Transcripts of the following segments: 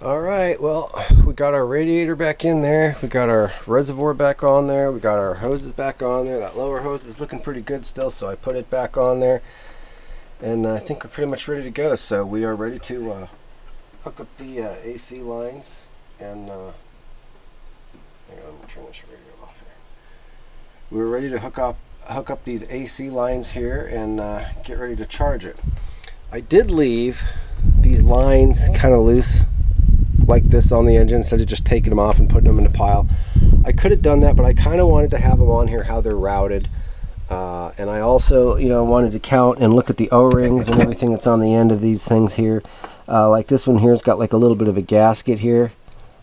Alright, well, we got our radiator back in there, we got our reservoir back on there, we got our hoses back on there. That lower hose was looking pretty good still, so I put it back on there. And I think we're pretty much ready to go. So we are ready to hook up the AC lines. And hang on, let me turn this radio off here. We're ready to hook up these AC lines here and get ready to charge it. I did leave these lines kind of loose like this on the engine instead of just taking them off and putting them in a pile. I could have done that, but I kind of wanted to have them on here how they're routed. And I also, wanted to count and look at the O-rings and everything that's on the end of these things here. Like this one here's got like a little bit of a gasket here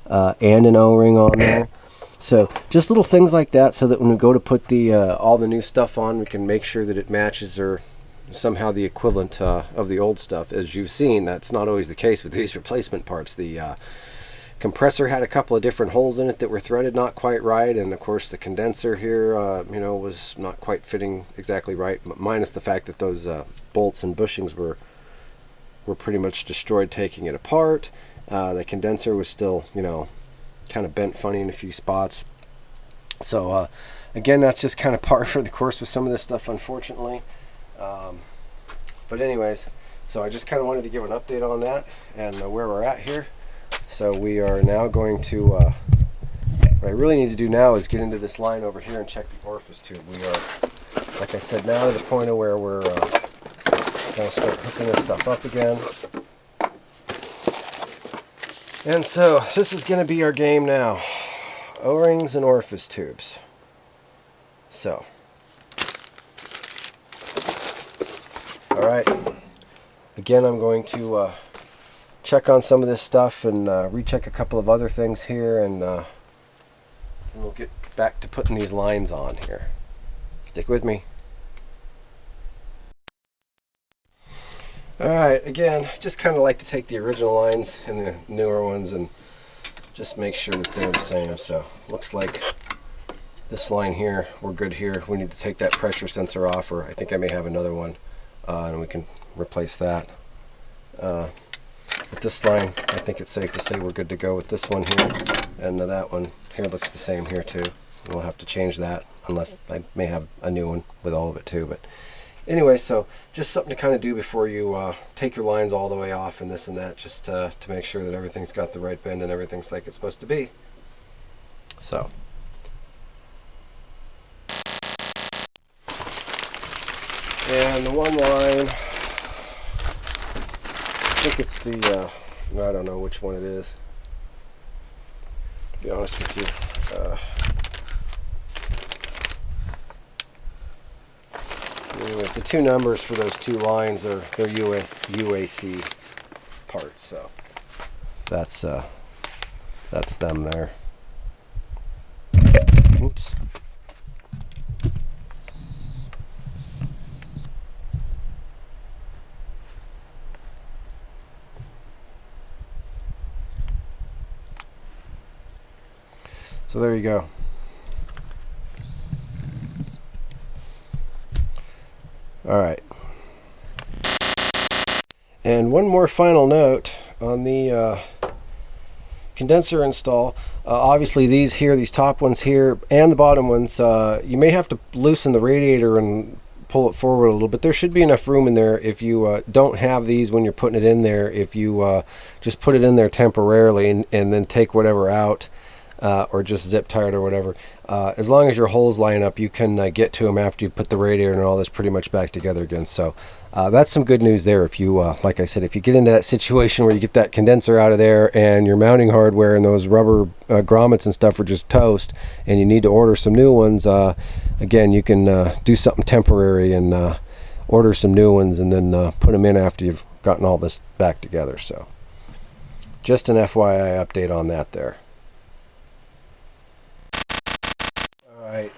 and an O-ring on there. So just little things like that, so that when we go to put the all the new stuff on, we can make sure that it matches or somehow the equivalent of the old stuff. As you've seen, that's not always the case with these replacement parts. The compressor had a couple of different holes in it that were threaded not quite right, and of course the condenser here was not quite fitting exactly right, minus the fact that those bolts and bushings were pretty much destroyed taking it apart. The condenser was still kind of bent funny in a few spots. So again, that's just kind of par for the course with some of this stuff, unfortunately. But anyways, so I just kind of wanted to give an update on that and where we're at here. So we are now going to, what I really need to do now is get into this line over here and check the orifice tube. We are, like I said, now to the point of where we're going to start hooking this stuff up again. And so this is going to be our game now. O-rings and orifice tubes. So. Alright. Again, I'm going to check on some of this stuff and recheck a couple of other things here, and we'll get back to putting these lines on here. Stick with me. Alright, again, just kind of like to take the original lines and the newer ones and just make sure that they're the same. So looks like this line here, we're good here. We need to take that pressure sensor off, or I think I may have another one, and we can replace that. With this line, I think it's safe to say we're good to go with this one here, and that one here looks the same here too. We'll have to change that, unless I may have a new one with all of it too. But anyway, so just something to kind of do before you take your lines all the way off and this and that, just to make sure that everything's got the right bend and everything's like it's supposed to be. So. And the one line, I think it's the, I don't know which one it is, to be honest with you. Anyways, the two numbers for those two lines are their UAC parts, so that's them there. Whoops. So there you go. All right. And one more final note on the condenser install. Obviously these here, these top ones here and the bottom ones, you may have to loosen the radiator and pull it forward a little bit. There should be enough room in there if you don't have these when you're putting it in there. If you just put it in there temporarily and then take whatever out, or just zip tie it or whatever. As long as your holes line up, you can get to them after you put the radiator and all this pretty much back together again. So that's some good news there. If you, like I said, if you get into that situation where you get that condenser out of there and your mounting hardware and those rubber grommets and stuff are just toast and you need to order some new ones, again, you can do something temporary and order some new ones and then put them in after you've gotten all this back together. So just an FYI update on that there. Alright,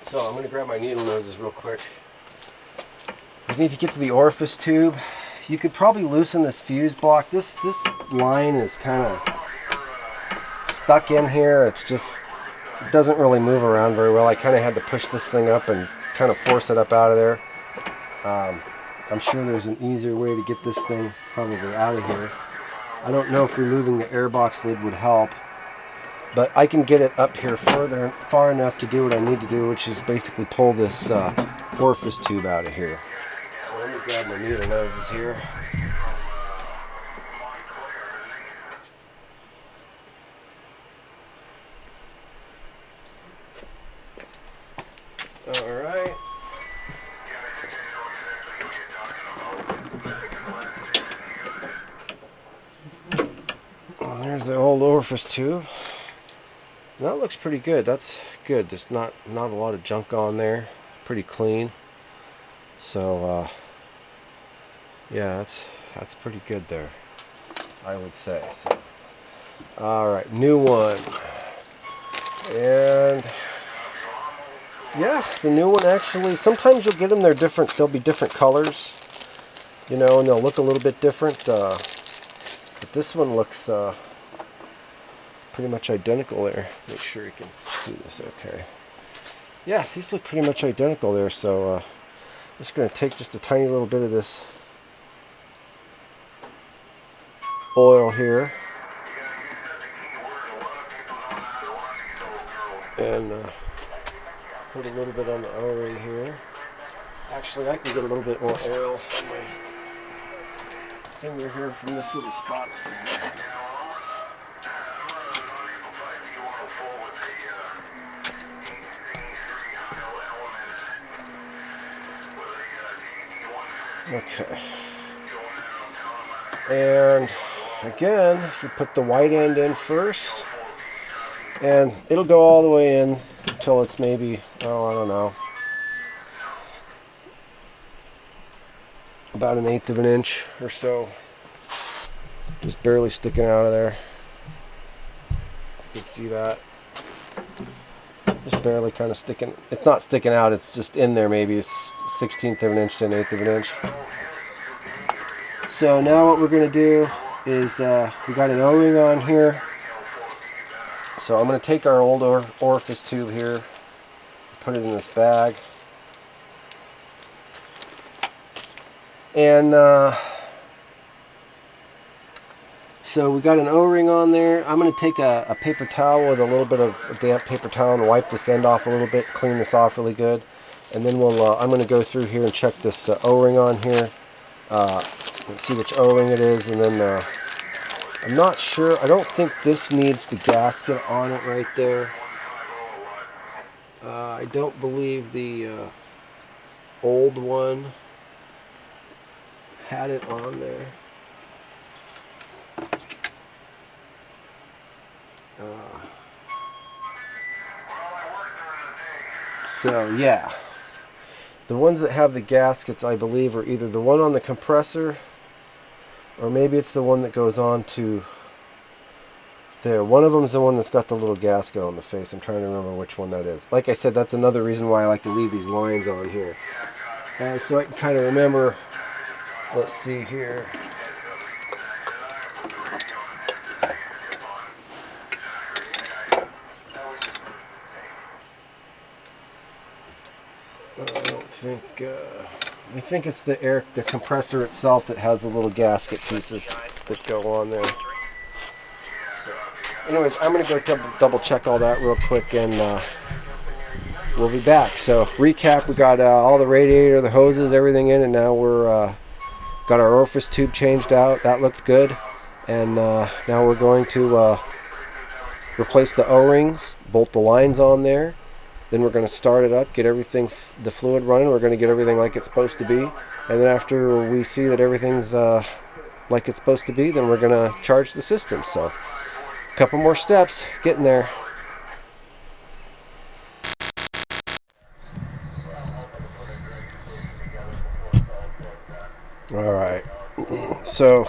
so I'm going to grab my needle noses real quick. We need to get to the orifice tube. You could probably loosen this fuse block. This line is kind of stuck in here. It's just, it doesn't really move around very well. I kind of had to push this thing up and kind of force it up out of there. I'm sure there's an easier way to get this thing probably out of here. I don't know if removing the airbox lid would help, but I can get it up here far enough to do what I need to do, which is basically pull this orifice tube out of here. So let me grab my needle noses here. All right. And there's the old orifice tube. And that looks pretty good. That's good. There's not a lot of junk on there. Pretty clean. So yeah, that's pretty good there, I would say. So, all right, new one. And yeah, the new one actually, sometimes you'll get them, they'll be different colors, you know, and they'll look a little bit different, but this one looks pretty much identical there. Make sure you can see this okay. Yeah, these look pretty much identical there, so I'm just going to take just a tiny little bit of this oil here and put a little bit on the O-ring here. Actually, I can get a little bit more oil on my finger here from this little spot. Okay. And again, you put the white end in first, and it'll go all the way in until it's maybe, oh, I don't know, about 1/8 of an inch or so, just barely sticking out of there. You can see that, just barely kind of sticking. It's not sticking out, it's just in there, maybe a 1/16 of an inch to 1/8 of an inch. So now what we're going to do is we got an O-ring on here. So I'm going to take our old orifice tube here, put it in this bag, and so we got an O-ring on there. I'm going to take a paper towel with a little bit of a damp paper towel and wipe this end off a little bit, clean this off really good, and then I'm going to go through here and check this O-ring on here, and see which O-ring it is, and then I'm not sure. I don't think this needs the gasket on it right there. I don't believe the old one had it on there. So yeah, the ones that have the gaskets, I believe, are either the one on the compressor, or maybe it's the one that goes on to there. One of them is the one that's got the little gasket on the face. I'm trying to remember which one that is. Like I said, that's another reason why I like to leave these lines on here. So I can kind of remember. Let's see here. I think it's the compressor itself that has the little gasket pieces that go on there. So, anyways, I'm going to go double check all that real quick, and we'll be back. So, recap: we got all the radiator, the hoses, everything in, and now we're got our orifice tube changed out. That looked good, and now we're going to replace the O-rings, bolt the lines on there. Then we're going to start it up, get everything, the fluid running. We're going to get everything like it's supposed to be. And then after we see that everything's like it's supposed to be, then we're going to charge the system. So a couple more steps, getting there. All right, so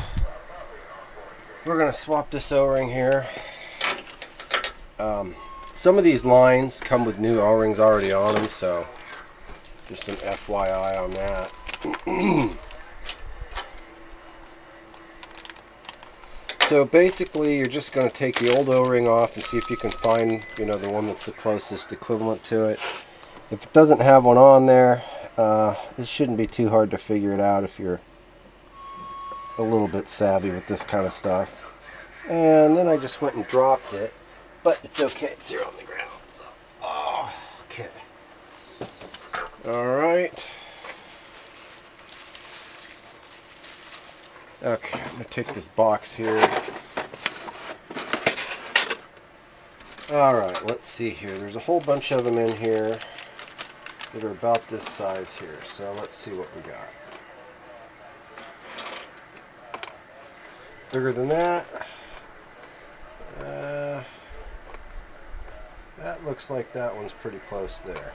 we're going to swap this O-ring here. Some of these lines come with new O-rings already on them, so just an FYI on that. So basically, you're just going to take the old O-ring off and see if you can find, the one that's the closest equivalent to it. If it doesn't have one on there, It shouldn't be too hard to figure it out if you're a little bit savvy with this kind of stuff. And then I just went and dropped it, but it's okay. It's here on the ground. So, oh, okay. All right. Okay, I'm gonna take this box here. All right, let's see here. There's a whole bunch of them in here that are about this size here. So let's see what we got. Bigger than that. That looks like that one's pretty close there.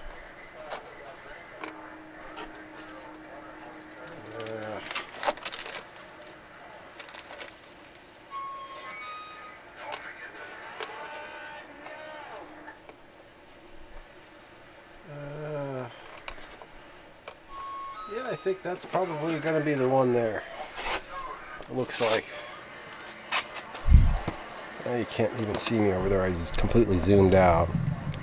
Yeah, I think that's probably going to be the one there. It looks like. Now you can't even see me over there. I just completely zoomed out.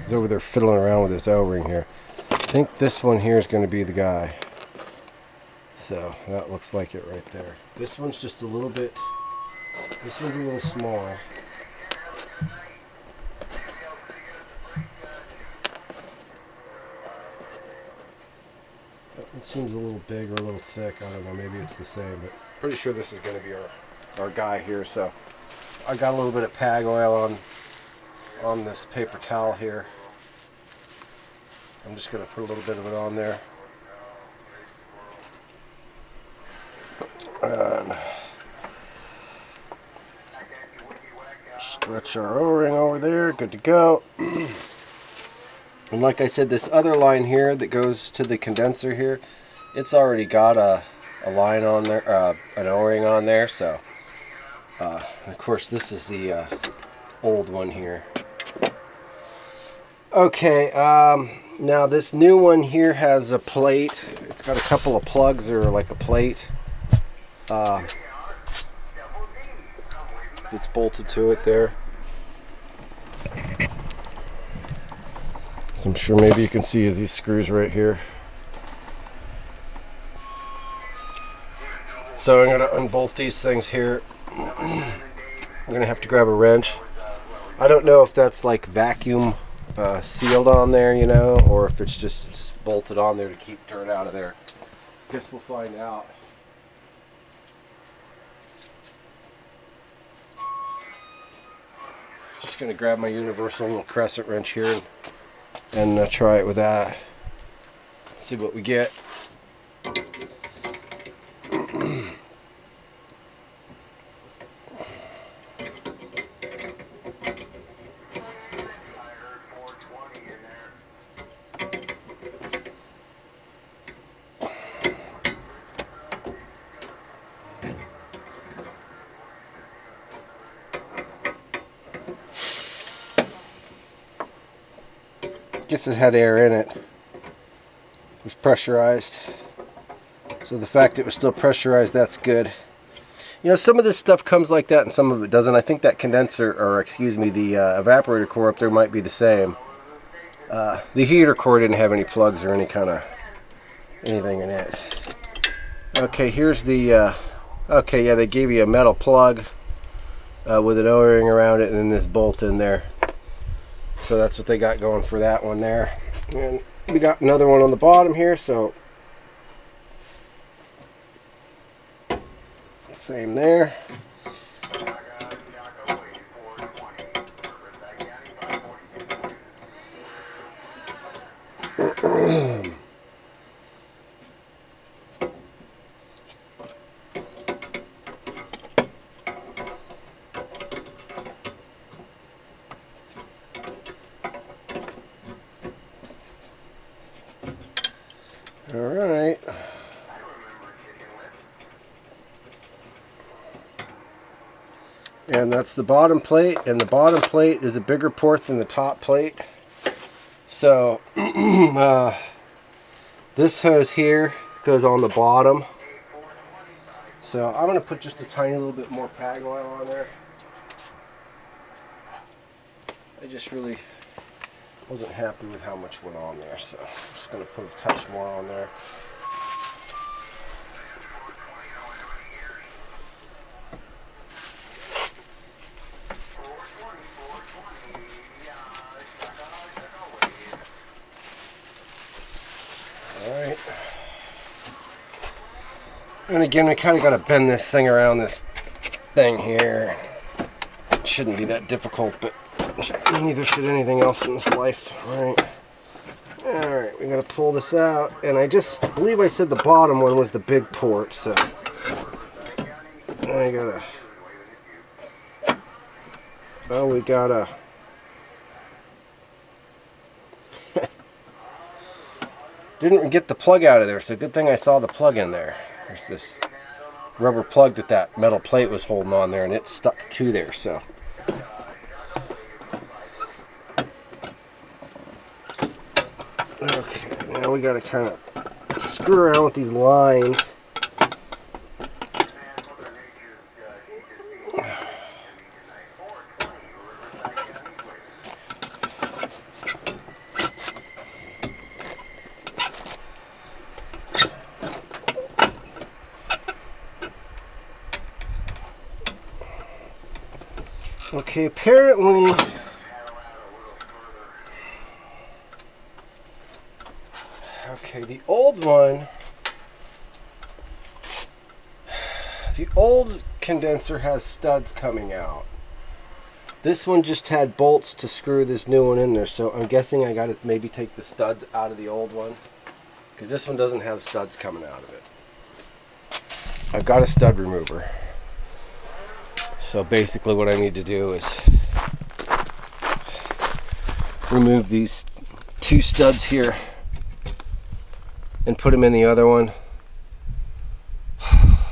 He's over there fiddling around with this O-ring here. I think this one here is going to be the guy. So that looks like it right there. This one's just a little bit. This one's a little small. That one seems a little big or a little thick. I don't know. Maybe it's the same, but pretty sure this is going to be our guy here. So I got a little bit of pag oil on this paper towel here. I'm just going to put a little bit of it on there. And stretch our O-ring over there. Good to go. And like I said, this other line here that goes to the condenser here, it's already got a line on there, an O-ring on there. So, of course, this is the old one here. Okay, now this new one here has a plate. It's got a couple of plugs or like a plate that's bolted to it there. So I'm sure maybe you can see these screws right here. So I'm going to unbolt these things here. I'm going to have to grab a wrench. I don't know if that's like vacuum sealed on there, you know, or if it's just bolted on there to keep dirt out of there. Guess we'll find out. Just going to grab my universal little crescent wrench here and try it with that. See what we get. Guess it had air in it. It was pressurized. So the fact it was still pressurized, that's good. You know, some of this stuff comes like that and some of it doesn't. I think that condenser, or excuse me, the evaporator core up there might be the same. The heater core didn't have any plugs or any kind of anything in it. Okay, here's the, okay, yeah, they gave you a metal plug with an O-ring around it and then this bolt in there. So that's what they got going for that one there. And we got another one on the bottom here, so same there. All right. And that's the bottom plate, and the bottom plate is a bigger port than the top plate. So this hose here goes on the bottom. So I'm going to put just a tiny little bit more pag oil on there. I just really Wasn't happy with how much went on there, so I'm just going to put a touch more on there. Alright. And again, we kind of got to bend this thing around this thing here. It shouldn't be that difficult, but neither should anything else in this life. Alright, we got to pull this out. And I just believe I said the bottom one was the big port, so I gotta. Oh, we gotta. Didn't get the plug out of there, so good thing I saw the plug in there. There's this rubber plug that metal plate was holding on there, and it's stuck to there, so. Okay, now we gotta kind of screw around with these lines. Okay, apparently the old one, the old condenser has studs coming out. This one just had bolts to screw this new one in there, so I'm guessing I gotta maybe take the studs out of the old one, because this one doesn't have studs coming out of it. I've got a stud remover. So basically what I need to do is remove these two studs here and put them in the other one.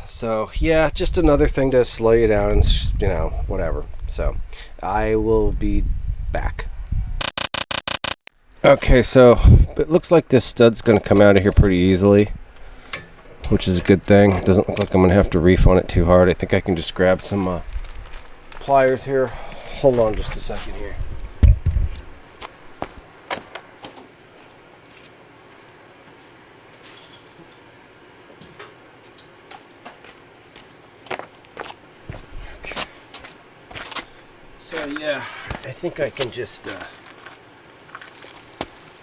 So yeah, just another thing to slow you down and, you know, whatever. So I will be back. Okay, so it looks like this stud's going to come out of here pretty easily, which is a good thing. It doesn't look like I'm going to have to reef on it too hard. I think I can just grab some pliers here. Hold on just a second here. Okay. So yeah, I think I can just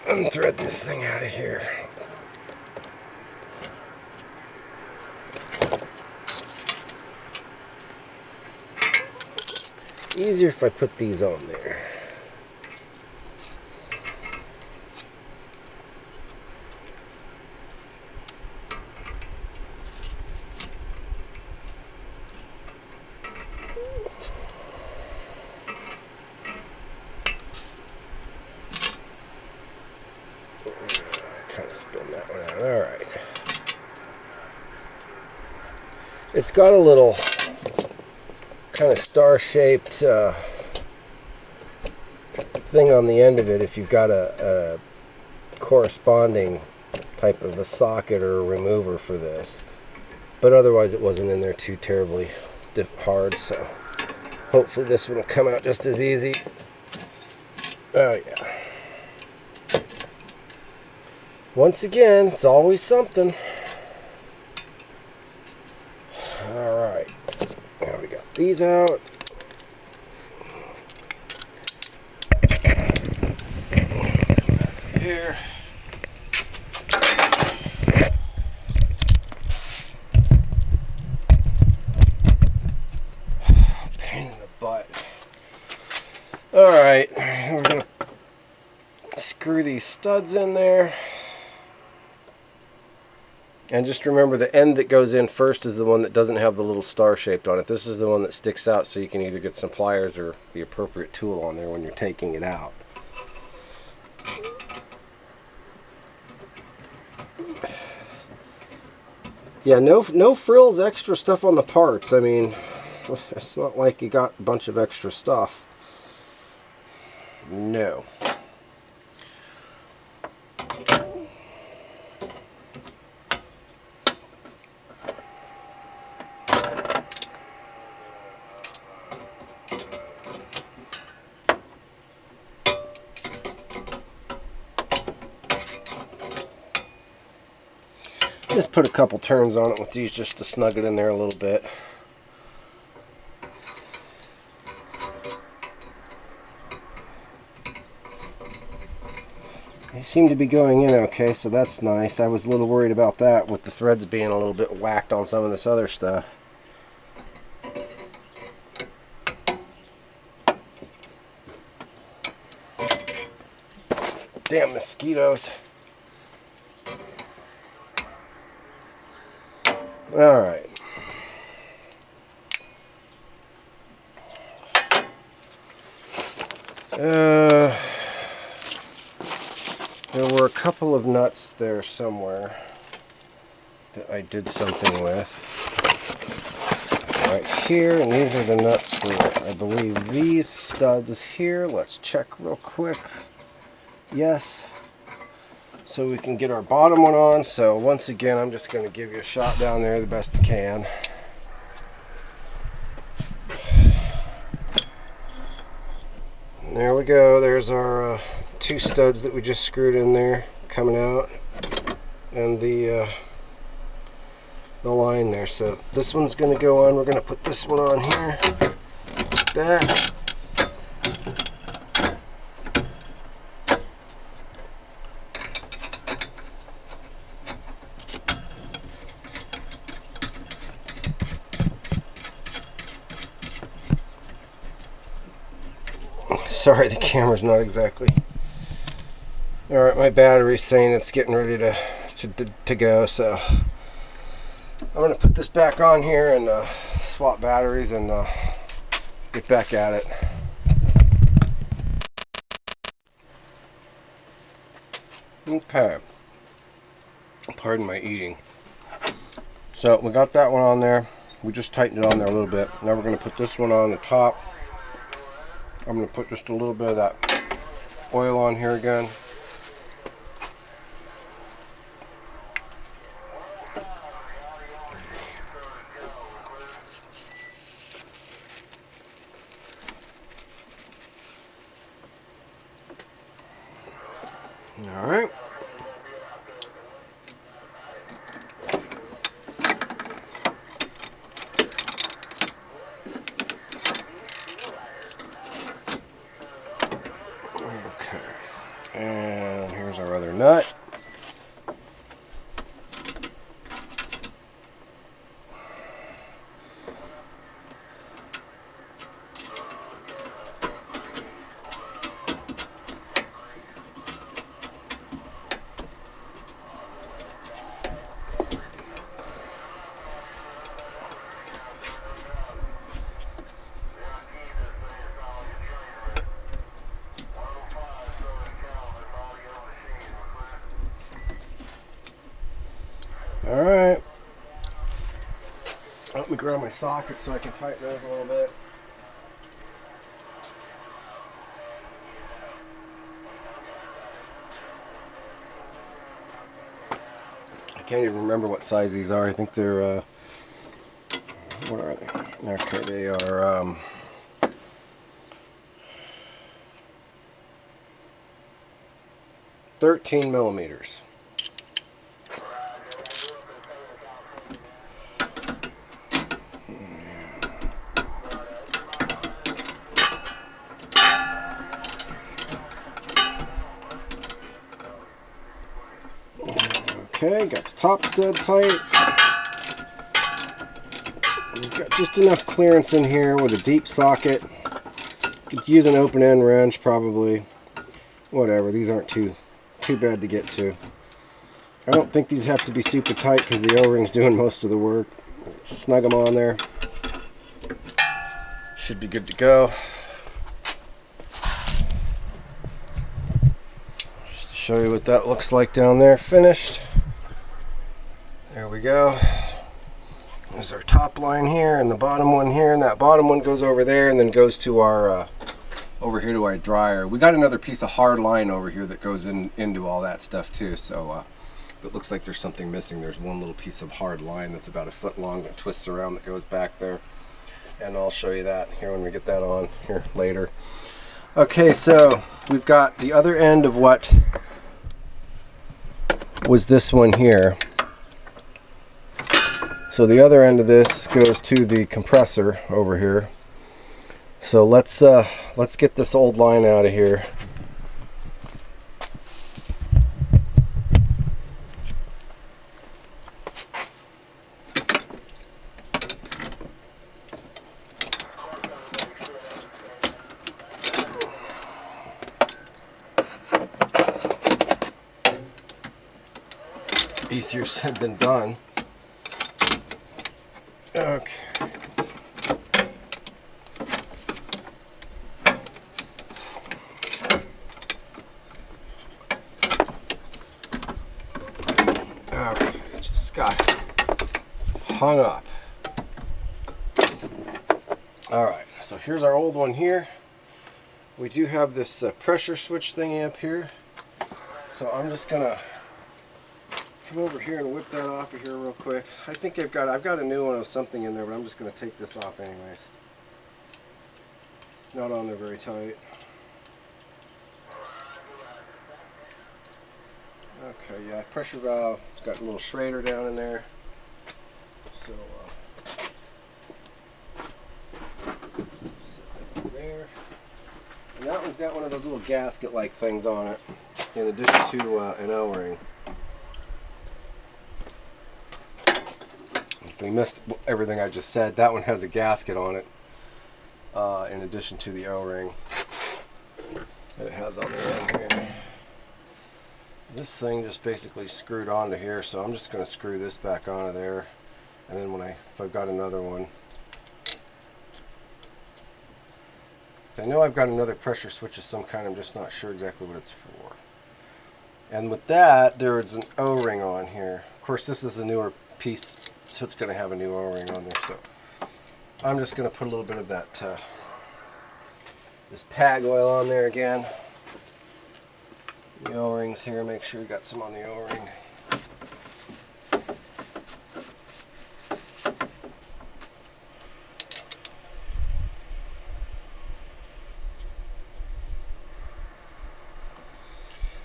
unthread this thing out of here. Easier if I put these on there. Kind of spin that one out. All right. It's got a little kind of star-shaped thing on the end of it if you've got a corresponding type of a socket or a remover for this, but otherwise it wasn't in there too terribly hard, so hopefully this one will come out just as easy. Oh yeah, once again, it's always something. Alright, now we got these out. Here. Pain in the butt. Alright, we're going to screw these studs in there. And just remember, the end that goes in first is the one that doesn't have the little star shaped on it. This is the one that sticks out, so you can either get some pliers or the appropriate tool on there when you're taking it out. Yeah, no frills, extra stuff on the parts. I mean, it's not like you got a bunch of extra stuff. No. Just put a couple turns on it with these just to snug it in there a little bit. They seem to be going in okay, so that's nice. I was a little worried about that with the threads being a little bit whacked on some of this other stuff. Damn mosquitoes. All right. There were a couple of nuts there somewhere that I did something with. Right here, and these are the nuts for, I believe, these studs here. Let's check real quick. Yes. So we can get our bottom one on. So once again, I'm just going to give you a shot down there the best I can. And there we go. There's our two studs that we just screwed in there coming out, and the line there. So this one's going to go on. We're going to put this one on here like that. Sorry, the camera's not exactly. Alright, my battery's saying it's getting ready to go, so I'm going to put this back on here and swap batteries and get back at it. Okay. Pardon my eating. So we got that one on there. We just tightened it on there a little bit. Now we're going to put this one on the top. I'm going to put just a little bit of that oil on here again. All right. Okay. And here's our other nut. All right. Let me grab my socket so I can tighten those a little bit. I can't even remember what size these are. I think they're, what are they? Okay, they are, 13 millimeters. Okay, got the top stud tight. We've got just enough clearance in here with a deep socket. Could use an open end wrench probably. Whatever, these aren't too bad to get to. I don't think these have to be super tight because the O-ring's doing most of the work. Snug them on there. Should be good to go. Just to show you what that looks like down there, finished. There we go. There's our top line here and the bottom one here, and that bottom one goes over there and then goes to our over here to our dryer. We got another piece of hard line over here that goes into all that stuff too. So if it looks like there's something missing, there's one little piece of hard line that's about a foot long that twists around that goes back there. And I'll show you that here when we get that on here later. Okay, so we've got the other end of what was this one here. So the other end of this goes to the compressor over here. So let's get this old line out of here. Easier said than done. Okay. Okay, just got hung up. Alright, so here's our old one here. We do have this pressure switch thingy up here. So I'm just gonna come over here and whip that off of here real quick. I think I've got a new one of something in there, but I'm just gonna take this off anyways. Not on there very tight. Okay, yeah, pressure valve. It's got a little Schrader down in there. So there. And that one's got one of those little gasket-like things on it, in addition to an O-ring. If we missed everything I just said, that one has a gasket on it, in addition to the O-ring that it has on the end here. This thing just basically screwed onto here, so I'm just going to screw this back onto there, and then if I've got another one. So I know I've got another pressure switch of some kind, I'm just not sure exactly what it's for. And with that, there is an O-ring on here. Of course, this is a newer piece, so it's going to have a new O-ring on there. So I'm just going to put a little bit of that this PAG oil on there again. The O-rings here, make sure you got some on the O-ring.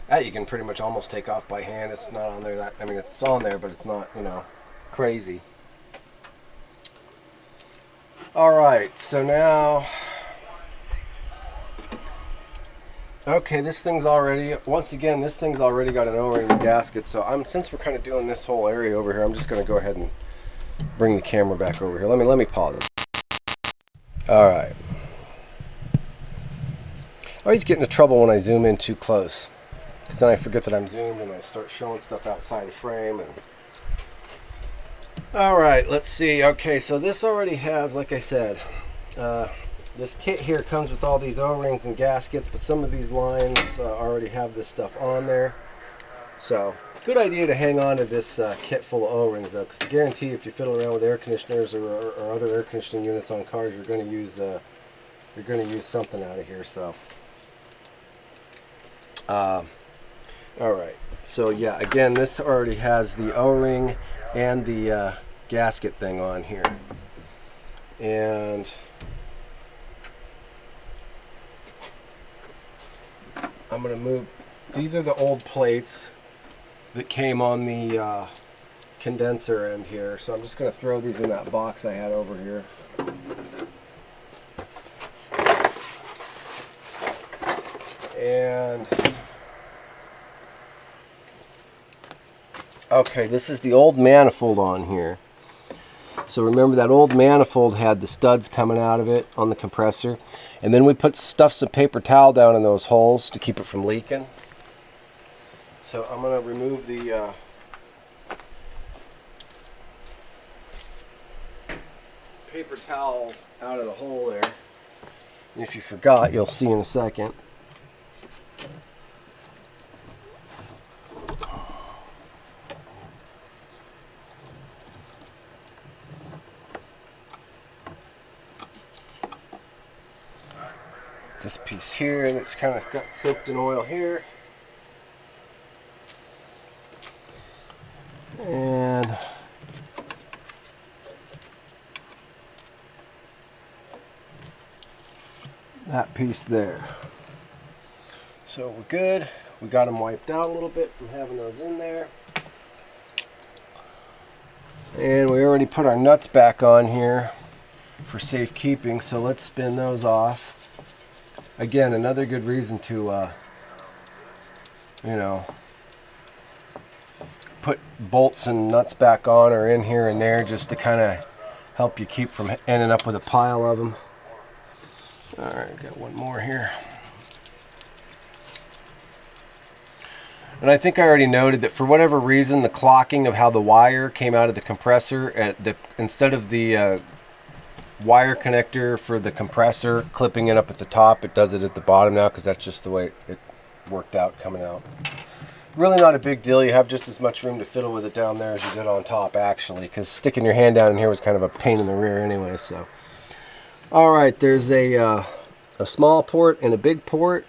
That you can pretty much almost take off by hand. It's not on there I mean, it's on there, but it's not, crazy. Alright, so now, okay, this thing's already, once again, this thing's already got an O-ring and gasket, so since we're kind of doing this whole area over here, I'm just going to go ahead and bring the camera back over here. Let me pause it. Alright. I always get into trouble when I zoom in too close, because then I forget that I'm zoomed and I start showing stuff outside the frame. Alright, let's see. Okay, so this already has, like I said, this kit here comes with all these O-rings and gaskets, but some of these lines already have this stuff on there. So, good idea to hang on to this kit full of O-rings though, because I guarantee if you fiddle around with air conditioners or other air conditioning units on cars, you're going to use something out of here. So, alright, so yeah, again, this already has the O-ring and the gasket thing on here. And I'm going to move, these are the old plates that came on the condenser end here, so I'm just going to throw these in that box I had over here. And okay, this is the old manifold on here. So remember that old manifold had the studs coming out of it on the compressor, and then we stuffed some paper towel down in those holes to keep it from leaking. So I'm going to remove the paper towel out of the hole there. And if you forgot, you'll see in a second. This piece here that's kind of got soaked in oil here. And that piece there. So we're good. We got them wiped out a little bit from having those in there. And we already put our nuts back on here for safekeeping, so let's spin those off. Again, another good reason to, you know, put bolts and nuts back on or in here and there just to kind of help you keep from ending up with a pile of them. All right, got one more here. And I think I already noted that for whatever reason, the clocking of how the wire came out of the compressor, instead of the wire connector for the compressor clipping it up at the top, it does it at the bottom now because that's just the way it worked out coming out. Really not a big deal. You have just as much room to fiddle with it down there as you did on top, actually, because sticking your hand down in here was kind of a pain in the rear anyway. So, all right, there's a small port and a big port,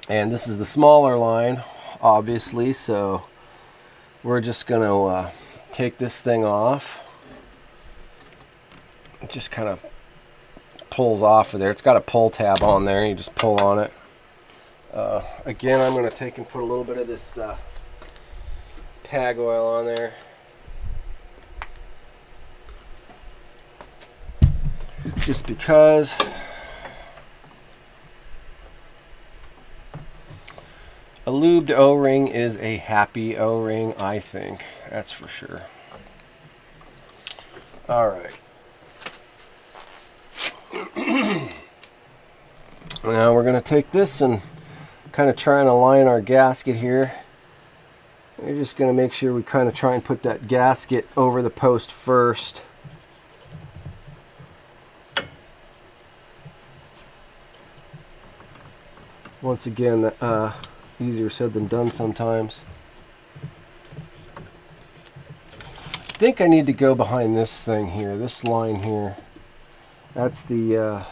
and this is the smaller line, obviously, so we're just going to take this thing off. It just kind of pulls off of there. It's got a pull tab on there. You just pull on it. Again, I'm going to take and put a little bit of this PAG oil on there. Just because a lubed O-ring is a happy O-ring, I think. That's for sure. All right. Now we're going to take this and kind of try and align our gasket here. We're just going to make sure we kind of try and put that gasket over the post first. Once again, easier said than done sometimes. I think I need to go behind this thing here, this line here. That's the,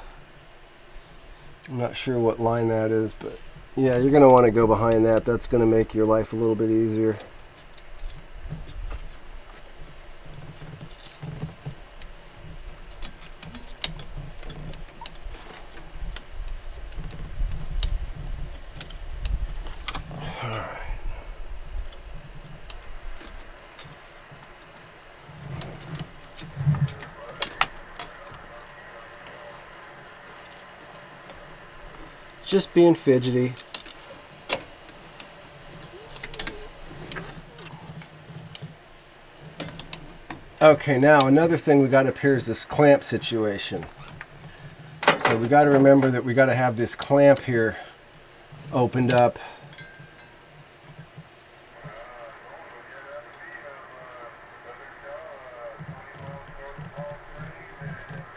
I'm not sure what line that is, but yeah, you're going to want to go behind that. That's going to make your life a little bit easier. Just being fidgety. Okay, now another thing we got up here is this clamp situation. So we got to remember that we got to have this clamp here opened up.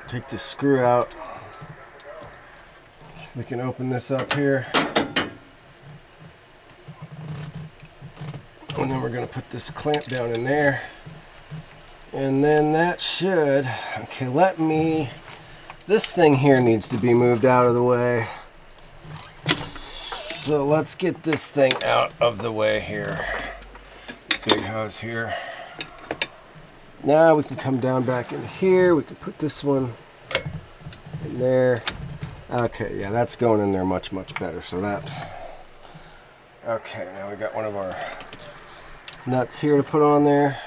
Take this screw out. We can open this up here. And then we're going to put this clamp down in there. And then that should, okay, this thing here needs to be moved out of the way. So let's get this thing out of the way here. Big hose here. Now we can come down back in here. We can put this one in there. Okay, yeah, that's going in there much, much better. So that, okay, now we got one of our nuts here to put on there.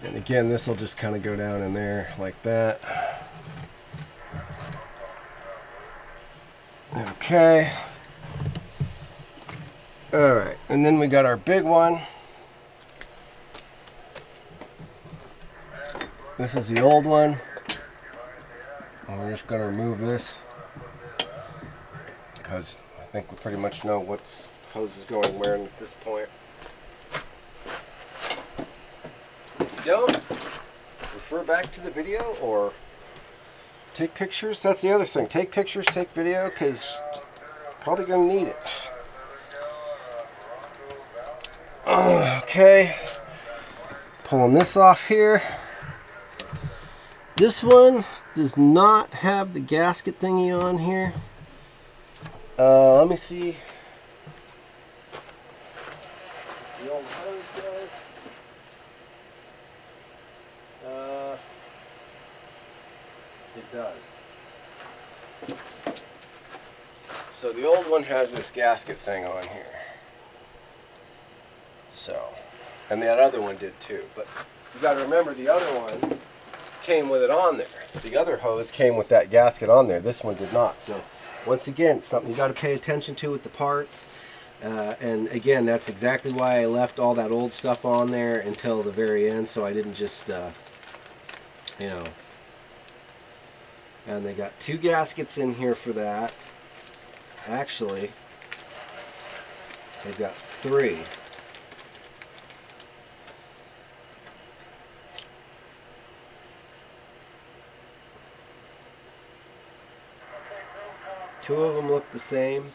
And again, this will just kind of go down in there like that. Okay. All right, and then we got our big one. This is the old one. And we're just going to remove this because I think we pretty much know what's hose is going where at this point. If you don't, refer back to the video or take pictures. That's the other thing. Take pictures, take video, because probably going to need it. Okay. Pulling this off here. This one does not have the gasket thingy on here. Let me see. The old hose does. It does. So the old one has this gasket thing on here. So, and that other one did too. But you got to remember, the other one came with it on there. The other hose came with that gasket on there. This one did not. So once again, something you got to pay attention to with the parts. And again, that's exactly why I left all that old stuff on there until the very end, so I didn't just, you know. And they got 2 gaskets in here for that. Actually, they've got 3. Two of them look the same.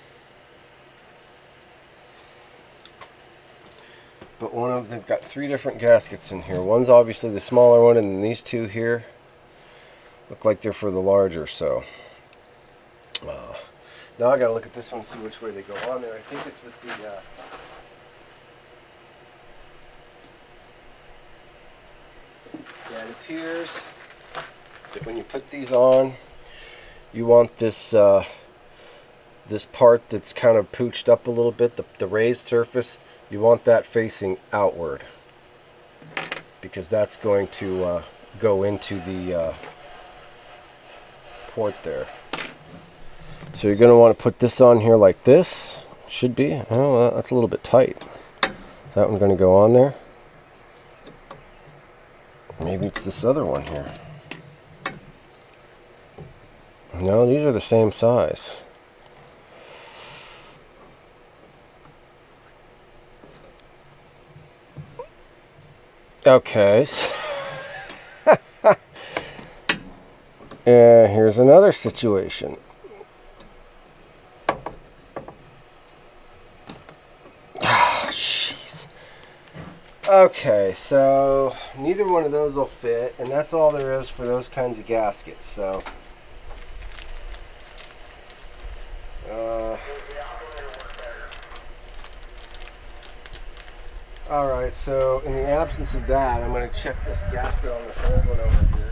But one of them, they've got 3 different gaskets in here. One's obviously the smaller one, and then these 2 here look like they're for the larger. So now I gotta look at this one and see which way they go on there. I think it's with the yeah, it appears that when you put these on, you want this this part that's kind of pooched up a little bit, the raised surface. You want that facing outward, because that's going to go into the port there. So you're going to want to put this on here like this. Should be. Oh, well, that's a little bit tight. Is that one going to go on there? Maybe it's this other one here. No, these are the same size. Okay. Here's another situation. Ah, jeez. Okay, so neither one of those will fit, and that's all there is for those kinds of gaskets. So, alright, so in the absence of that, I'm going to check this gasket on this old one over here.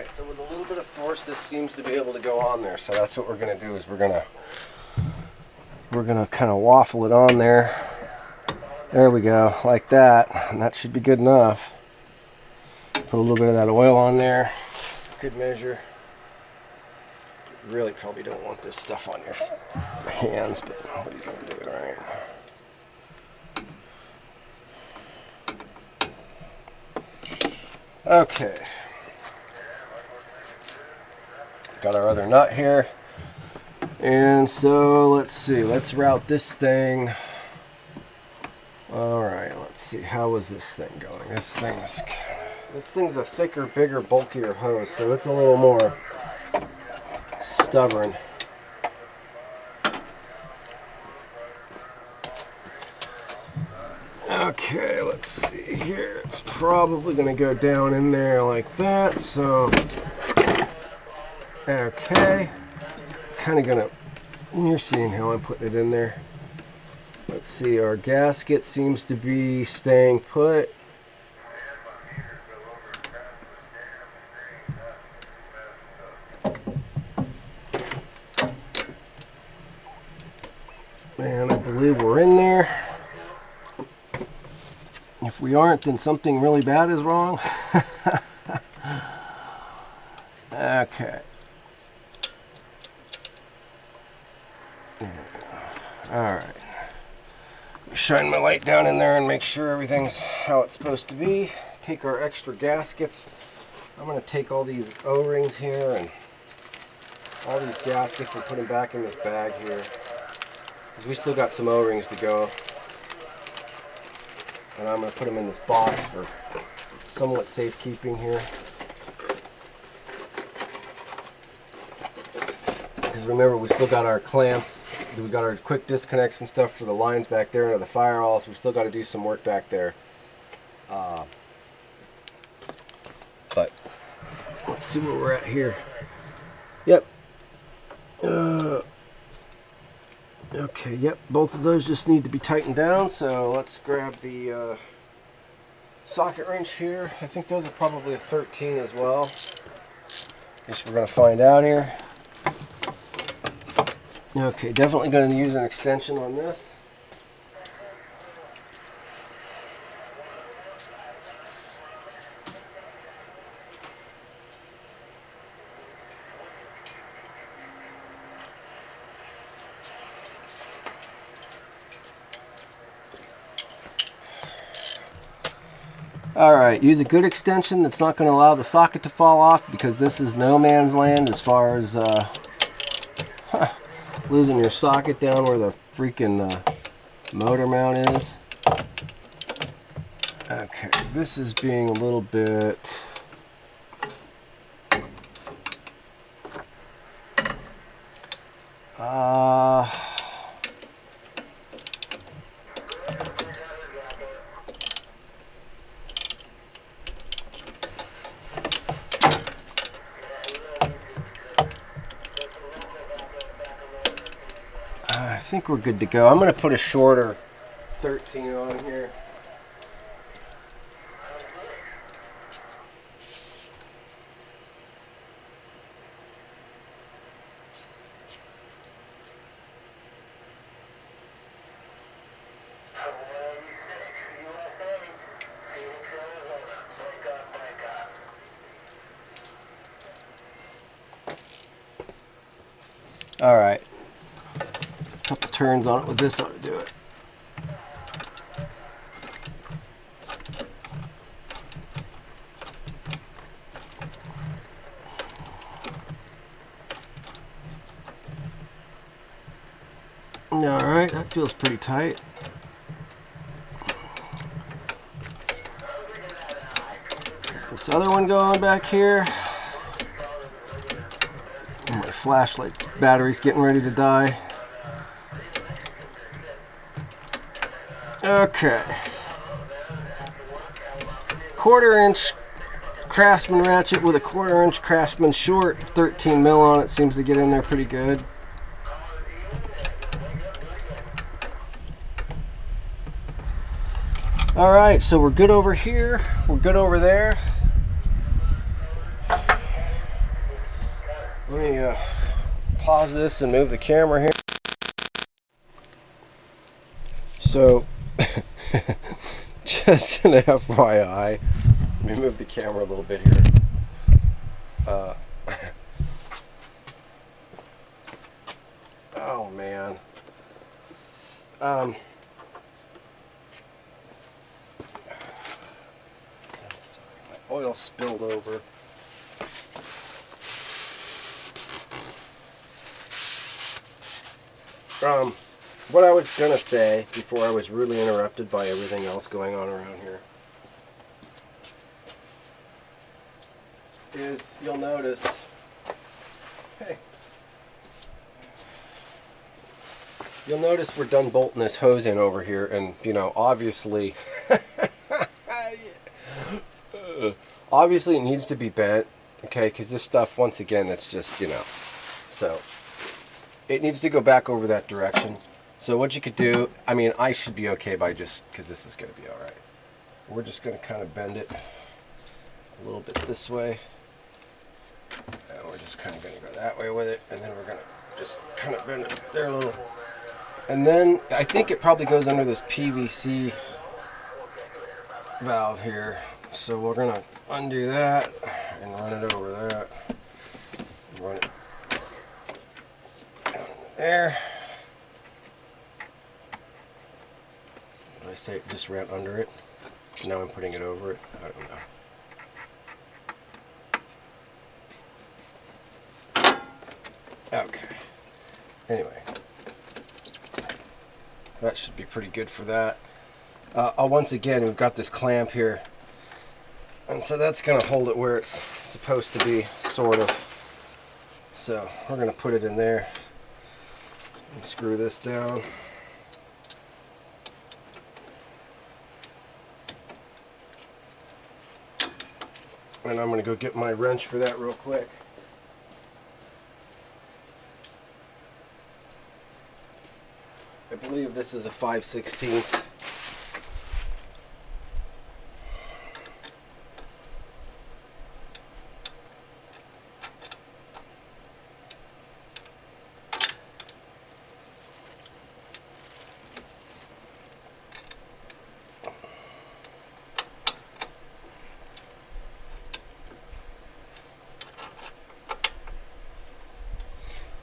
So with a little bit of force, this seems to be able to go on there. So that's what we're going to do, is we're going to kind of waffle it on there. There we go, like that. And that should be good enough. Put a little bit of that oil on there. Good measure. You really probably don't want this stuff on your hands, but what are you going to do, right? Okay. Got our other nut here, and so let's see, let's route this thing. All right, let's see, how is this thing going? This thing's a thicker, bigger, bulkier hose, so it's a little more stubborn. Okay, let's see here. It's probably going to go down in there like that, so okay, kind of gonna, you're seeing how I'm putting it in there. Let's see, our gasket seems to be staying put. And I believe we're in there. If we aren't, then something really bad is wrong. Okay. Alright. Shine my light down in there and make sure everything's how it's supposed to be. Take our extra gaskets. I'm going to take all these O-rings here and all these gaskets and put them back in this bag here, because we still got some O-rings to go. And I'm going to put them in this box for somewhat safekeeping here. Because remember, we still got our clamps we got our quick disconnects and stuff for the lines back there into the firewall, so we still got to do some work back there. But let's see where we're at here. Yep. Okay, yep, both of those just need to be tightened down, so let's grab the socket wrench here. I think those are probably a 13 as well. Guess we're going to find out here. Okay, definitely going to use an extension on this. Alright, use a good extension that's not going to allow the socket to fall off, because this is no man's land as far as losing your socket down where the freaking motor mount is. Okay, this is being a little bit... I think we're good to go. I'm going to put a shorter 13 on here. All right. Couple turns on it with this ought to do it. Alright, that feels pretty tight. Get this other one going back here. My flashlight's battery's getting ready to die. Okay. 1/4 inch Craftsman ratchet with a 1/4 inch Craftsman short, 13 mil on it, seems to get in there pretty good. Alright, so we're good over here, we're good over there. Let me pause this and move the camera here. So, just an FYI, let me move the camera a little bit here. Oh man. I'm sorry, my oil spilled over. What I was gonna say before I was rudely interrupted by everything else going on around here is you'll notice, hey, you'll notice we're done bolting this hose in over here, and you know, obviously, obviously it needs to be bent, okay, because this stuff, once again, it's just, you know, so it needs to go back over that direction. So what you could do, I mean, I should be okay by just, because this is going to be all right. We're just going to kind of bend it a little bit this way. And we're just kind of going to go that way with it. And then we're going to just kind of bend it there a little. And then I think it probably goes under this PVC valve here. So we're going to undo that and run it over that. Run it down there. Did I say it just ran under it? Now I'm putting it over it. I don't know. Okay. Anyway. That should be pretty good for that. Once again, we've got this clamp here. And so that's going to hold it where it's supposed to be, sort of. So we're going to put it in there. Screw this down. And I'm going to go get my wrench for that real quick. I believe this is a 5/16.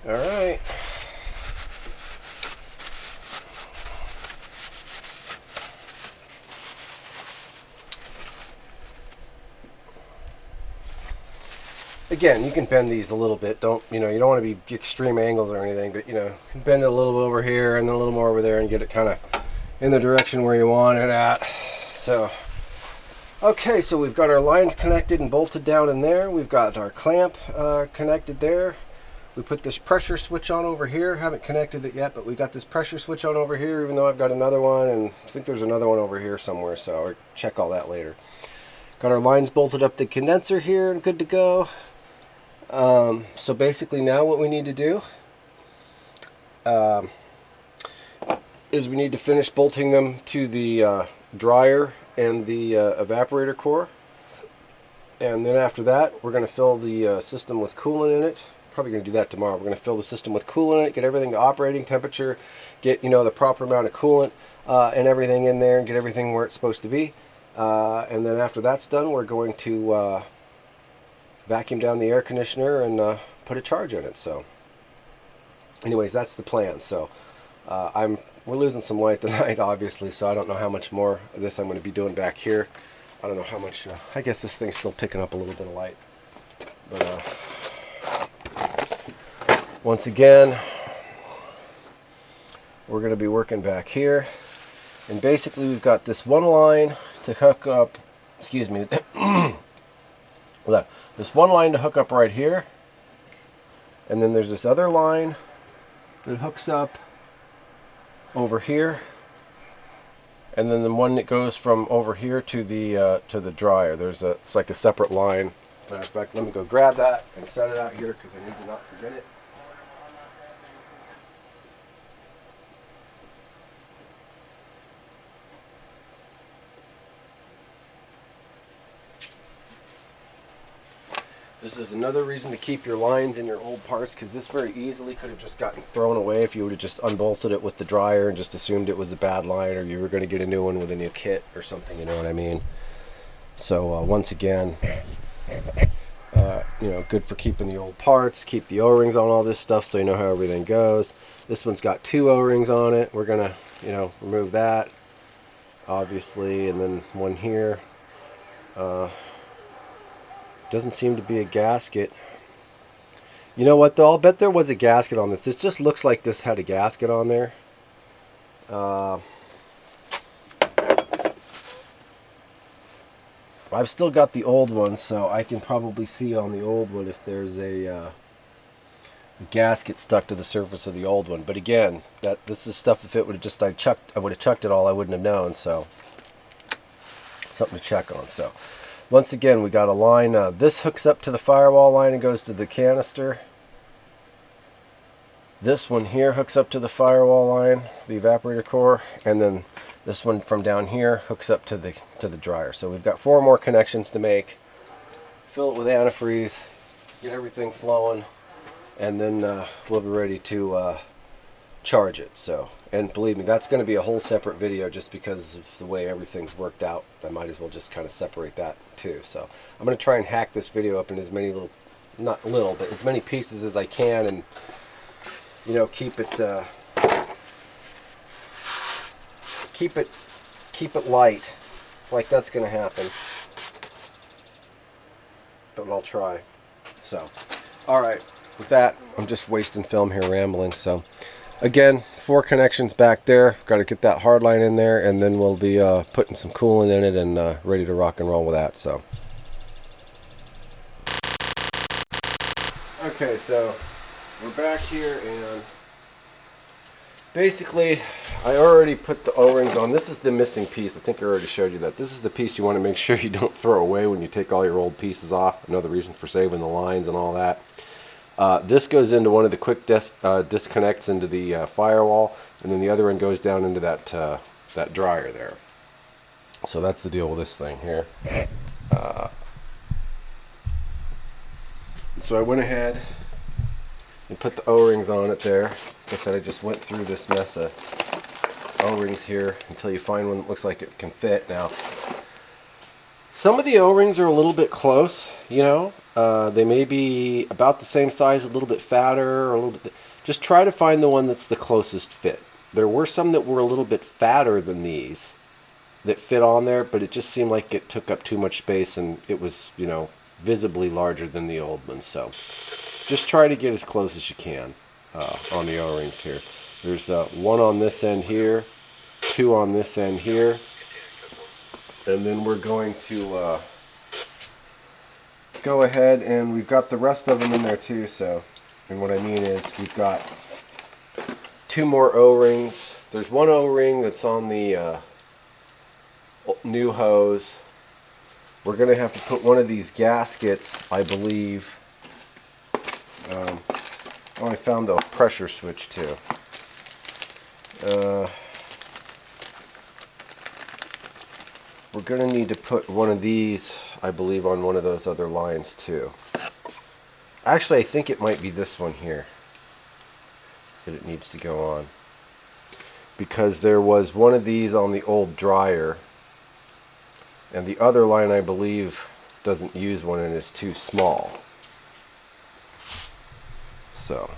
All right. Again, you can bend these a little bit. You don't want to be extreme angles or anything, but bend it a little over here and then a little more over there and get it kind of in the direction where you want it at. So, okay, so we've got our lines connected and bolted down in there. We've got our clamp connected there. We put this pressure switch on over here. Haven't connected it yet, but we got this pressure switch on over here, even though I've got another one, and I think there's another one over here somewhere, so I'll check all that later. Got our lines bolted up the condenser here and good to go. So basically now what we need to do is we need to finish bolting them to the dryer and the evaporator core. And then after that, we're going to fill the system with coolant in it. Probably going to do that tomorrow. We're going to fill the system with coolant in it, get everything to operating temperature, get the proper amount of coolant and everything in there, and get everything where it's supposed to be. And then after that's done, we're going to vacuum down the air conditioner and put a charge in it. So anyways, that's the plan. So we're losing some light tonight, obviously, so I don't know how much more of this I'm going to be doing back here. I don't know how much, I guess this thing's still picking up a little bit of light. But once again, we're going to be working back here. And basically we've got this one line to hook up, excuse me, this one line to hook up right here. And then there's this other line that hooks up over here. And then the one that goes from over here to the dryer. It's like a separate line. As a matter of fact, let me go grab that and set it out here because I need to not forget it. This is another reason to keep your lines in your old parts, because this very easily could have just gotten thrown away if you would have just unbolted it with the dryer and just assumed it was a bad line, or you were going to get a new one with a new kit or something, you know what I mean? So once again, good for keeping the old parts, keep the O-rings on all this stuff so you know how everything goes. This one's got 2 O-rings on it. We're going to, remove that, obviously, and then one here. Doesn't seem to be a gasket. You know what though? I'll bet there was a gasket on this. This just looks like this had a gasket on there. I've still got the old one, so I can probably see on the old one if there's a gasket stuck to the surface of the old one. But again, this is stuff. If it would have just I would have chucked it all. I wouldn't have known. So something to check on. So. Once again, we got a line. This hooks up to the firewall line and goes to the canister. This one here hooks up to the firewall line, the evaporator core, and then this one from down here hooks up to the dryer. So we've got 4 more connections to make. Fill it with antifreeze, get everything flowing, and then we'll be ready to charge it. So, and believe me, that's going to be a whole separate video just because of the way everything's worked out. I might as well just kind of separate that too. So I'm going to try and hack this video up in as many but as many pieces as I can, and keep it light. Like that's going to happen, but I'll try. So, all right, with that, I'm just wasting film here, rambling. So again, 4 connections back there. Got to get that hard line in there, and then we'll be putting some coolant in it and ready to rock and roll with that. So, okay, so we're back here, and basically, I already put the O-rings on. This is the missing piece. I think I already showed you that. This is the piece you want to make sure you don't throw away when you take all your old pieces off. Another reason for saving the lines and all that. This goes into one of the quick disconnects into the firewall, and then the other one goes down into that dryer there. So that's the deal with this thing here. So I went ahead and put the O-rings on it there. Like I said, I just went through this mess of O-rings here until you find one that looks like it can fit. Now, some of the O-rings are a little bit close, you know. They may be about the same size, a little bit fatter, or a little bit. Just try to find the one that's the closest fit. There were some that were a little bit fatter than these that fit on there, but it just seemed like it took up too much space, and it was, you know, visibly larger than the old ones. So just try to get as close as you can on the O-rings here. There's one on this end here, two on this end here, and then we're going to go ahead, and we've got the rest of them in there too. So, and what I mean is we've got two more O-rings. There's one O-ring that's on the new hose. We're going to have to put one of these gaskets, I believe. Oh, I found the pressure switch too. We're going to need to put one of these, I believe, on one of those other lines too. Actually, I think it might be this one here that it needs to go on, because there was one of these on the old dryer, and the other line, I believe, doesn't use one and is too small. So,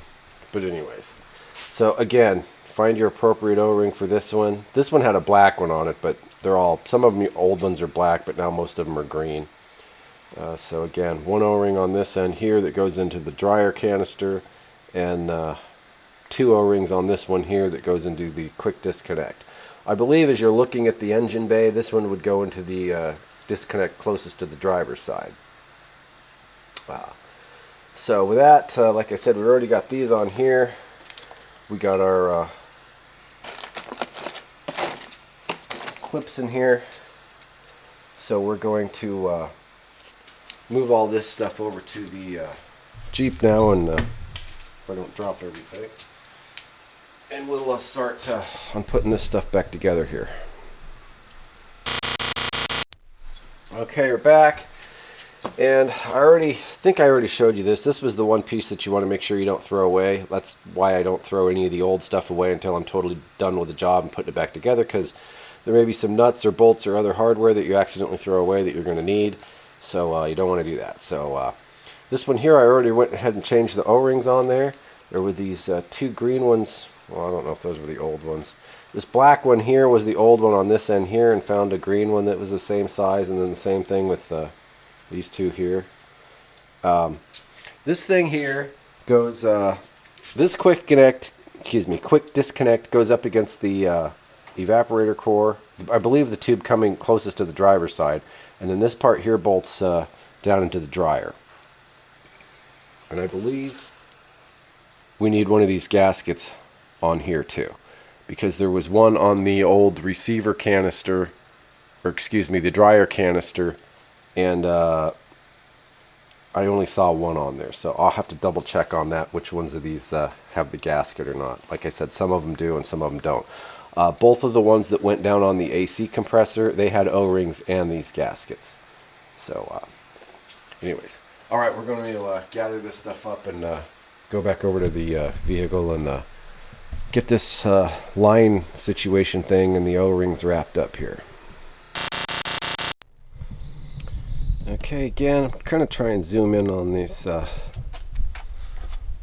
but anyways. So again, find your appropriate O-ring for this one. This one had a black one on it, but they're all, some of them, the old ones are black, but now most of them are green. So again, one O-ring on this end here that goes into the dryer canister, and two O-rings on this one here that goes into the quick disconnect. I believe as you're looking at the engine bay, this one would go into the disconnect closest to the driver's side. So with that, like I said, we already got these on here. We got our clips in here. So we're going to move all this stuff over to the Jeep now, and if I don't drop everything. And we'll start on putting this stuff back together here. Okay, we're back. And I think I already showed you this. This was the one piece that you want to make sure you don't throw away. That's why I don't throw any of the old stuff away until I'm totally done with the job and putting it back together, because there may be some nuts or bolts or other hardware that you accidentally throw away that you're going to need. So you don't want to do that. So this one here, I already went ahead and changed the O-rings on there. There were these two green ones. Well, I don't know if those were the old ones. This black one here was the old one on this end here, and found a green one that was the same size, and then the same thing with these two here. This thing here goes, this quick disconnect goes up against the evaporator core. I believe the tube coming closest to the driver's side, and then this part here bolts down into the dryer. And I believe we need one of these gaskets on here too, because there was one on the old receiver canister, or excuse me, the dryer canister, and I only saw one on there, so I'll have to double check on that, which ones of these have the gasket or not. Like I said, some of them do and some of them don't. Both of the ones that went down on the AC compressor, they had O-rings and these gaskets. So anyways, alright, we're going to gather this stuff up and go back over to the vehicle and get this line situation thing and the O-rings wrapped up here. Okay, again, I'm going to try and zoom in on this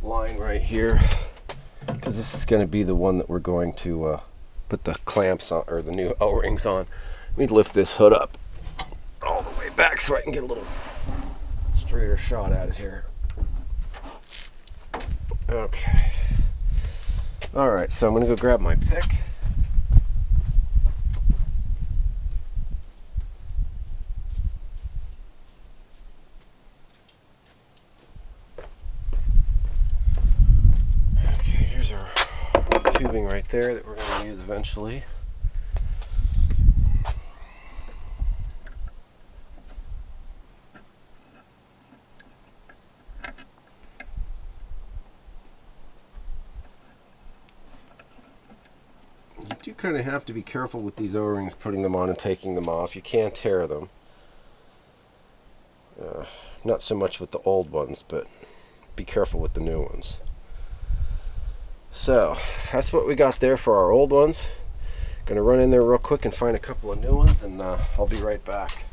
line right here, because this is going to be the one that we're going to put the clamps on, or the new O-rings on. Let me lift this hood up all the way back so I can get a little straighter shot at it here. Okay. Alright, so I'm going to go grab my pick. Okay, here's our tubing right there that we're going to use eventually. You do kind of have to be careful with these O-rings, putting them on and taking them off. You can tear them. Not so much with the old ones, but be careful with the new ones. So that's what we got there for our old ones. Gonna run in there real quick and find a couple of new ones, and I'll be right back.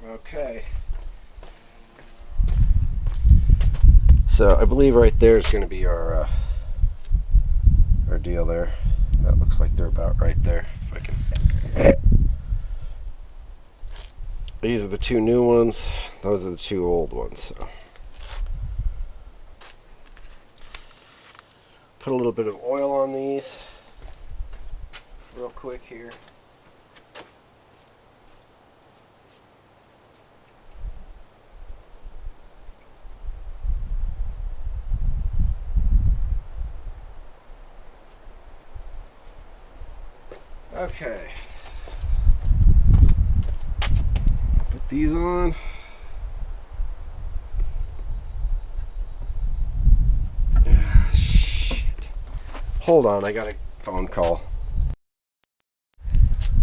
Okay. So I believe right there is going to be our deal there. That looks like they're about right there. If I can. These are the two new ones. Those are the two old ones. So put a little bit of oil on these real quick here. Okay, put these on. Shit. Hold on, I got a phone call.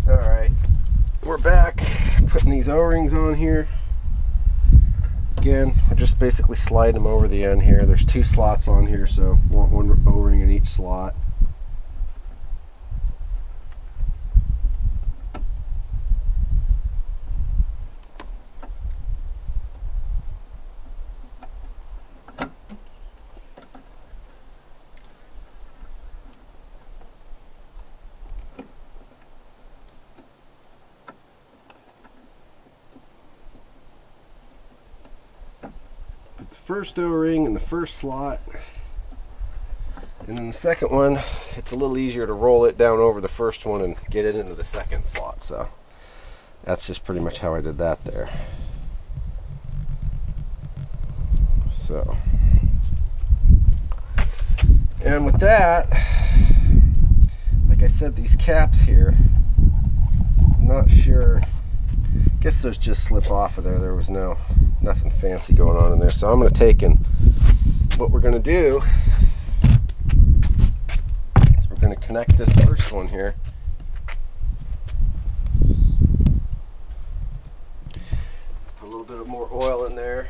Alright, we're back. Putting these O-rings on here. Again, we're just basically sliding them over the end here. There's two slots on here, so want one O-ring in each slot. First O-ring in the first slot, and then the second one, it's a little easier to roll it down over the first one and get it into the second slot. So that's just pretty much how I did that there. So, and with that, like I said, these caps here, I'm not sure, I guess those just slip off of there. There was nothing fancy going on in there. So I'm going to take, and what we're going to do is we're going to connect this first one here. Put a little bit of more oil in there.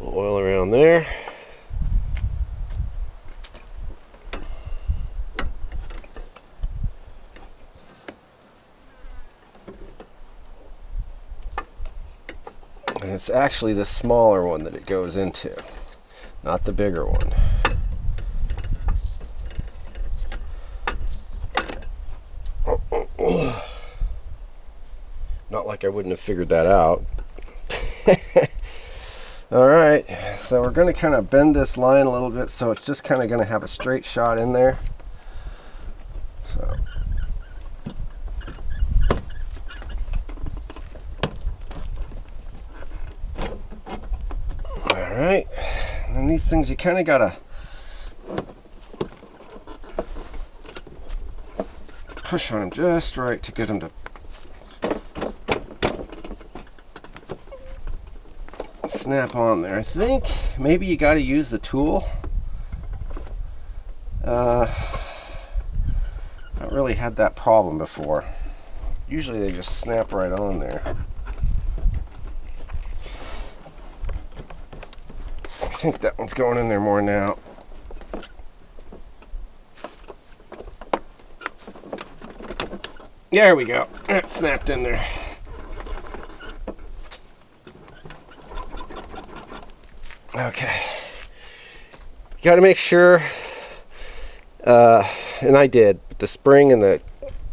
Oil around there. And it's actually the smaller one that it goes into, not the bigger one. Not like I wouldn't have figured that out. Alright, so we're going to kind of bend this line a little bit so it's just kind of going to have a straight shot in there. So, alright, and these things you kind of got to push on them just right to get them to snap on there. I think maybe you got to use the tool. Not really had that problem before. Usually they just snap right on there. I think that one's going in there more now. There we go. That snapped in there. Okay. You got to make sure, and I did, but the spring and the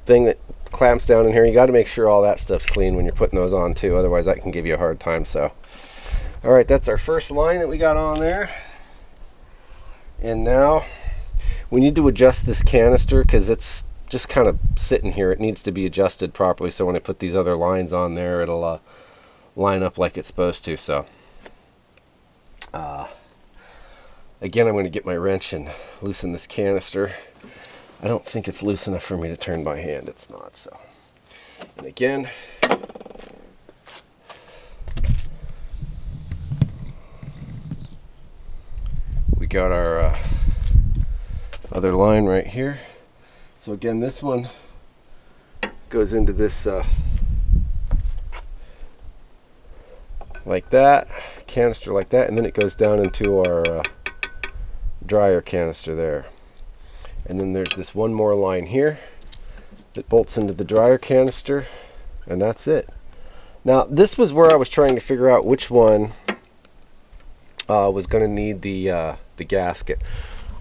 thing that clamps down in here, you got to make sure all that stuff's clean when you're putting those on too. Otherwise, that can give you a hard time. So, all right, that's our first line that we got on there. And now we need to adjust this canister because it's just kind of sitting here. It needs to be adjusted properly so when I put these other lines on there, it'll line up like it's supposed to. So again, I'm going to get my wrench and loosen this canister. I don't think it's loose enough for me to turn by hand. It's not. So, and again, we got our other line right here. So again, this one goes into this like that, canister like that, and then it goes down into our dryer canister there. And then there's this one more line here that bolts into the dryer canister, and that's it. Now this was where I was trying to figure out which one was going to need the gasket.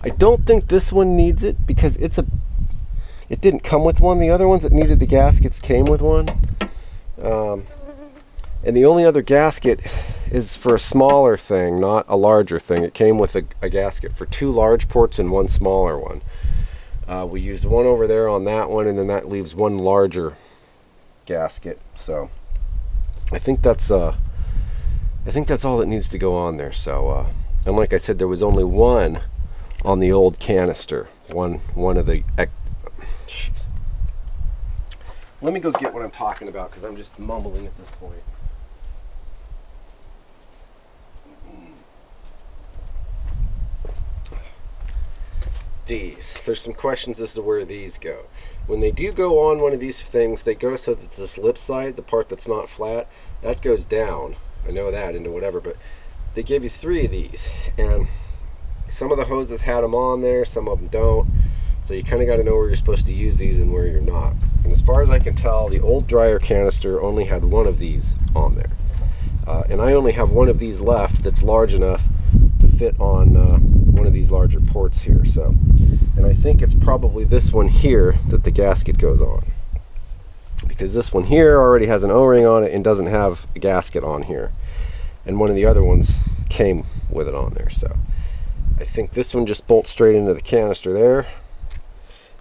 I don't think this one needs it because it didn't come with one. The other ones that needed the gaskets came with one. And the only other gasket is for a smaller thing, not a larger thing. It came with a gasket for 2 large ports and 1 smaller one. We used one over there on that one, and then that leaves 1 larger gasket. So I think that's all that needs to go on there. So and like I said, there was only one on the old canister. One of the. Jeez. Let me go get what I'm talking about because I'm just mumbling at this point. There's some questions as to where these go. When they do go on one of these things, they go so that this lip side, the part that's not flat, that goes down. I know that into whatever, but they give you 3 of these, and some of the hoses had them on there, some of them don't. So you kind of got to know where you're supposed to use these and where you're not. And as far as I can tell, the old dryer canister only had 1 of these on there, and I only have 1 of these left that's large enough to fit on one of these larger ports here. So, and I think it's probably this one here that the gasket goes on, because this one here already has an O-ring on it and doesn't have a gasket on here, and one of the other ones came with it on there. So I think this one just bolts straight into the canister there,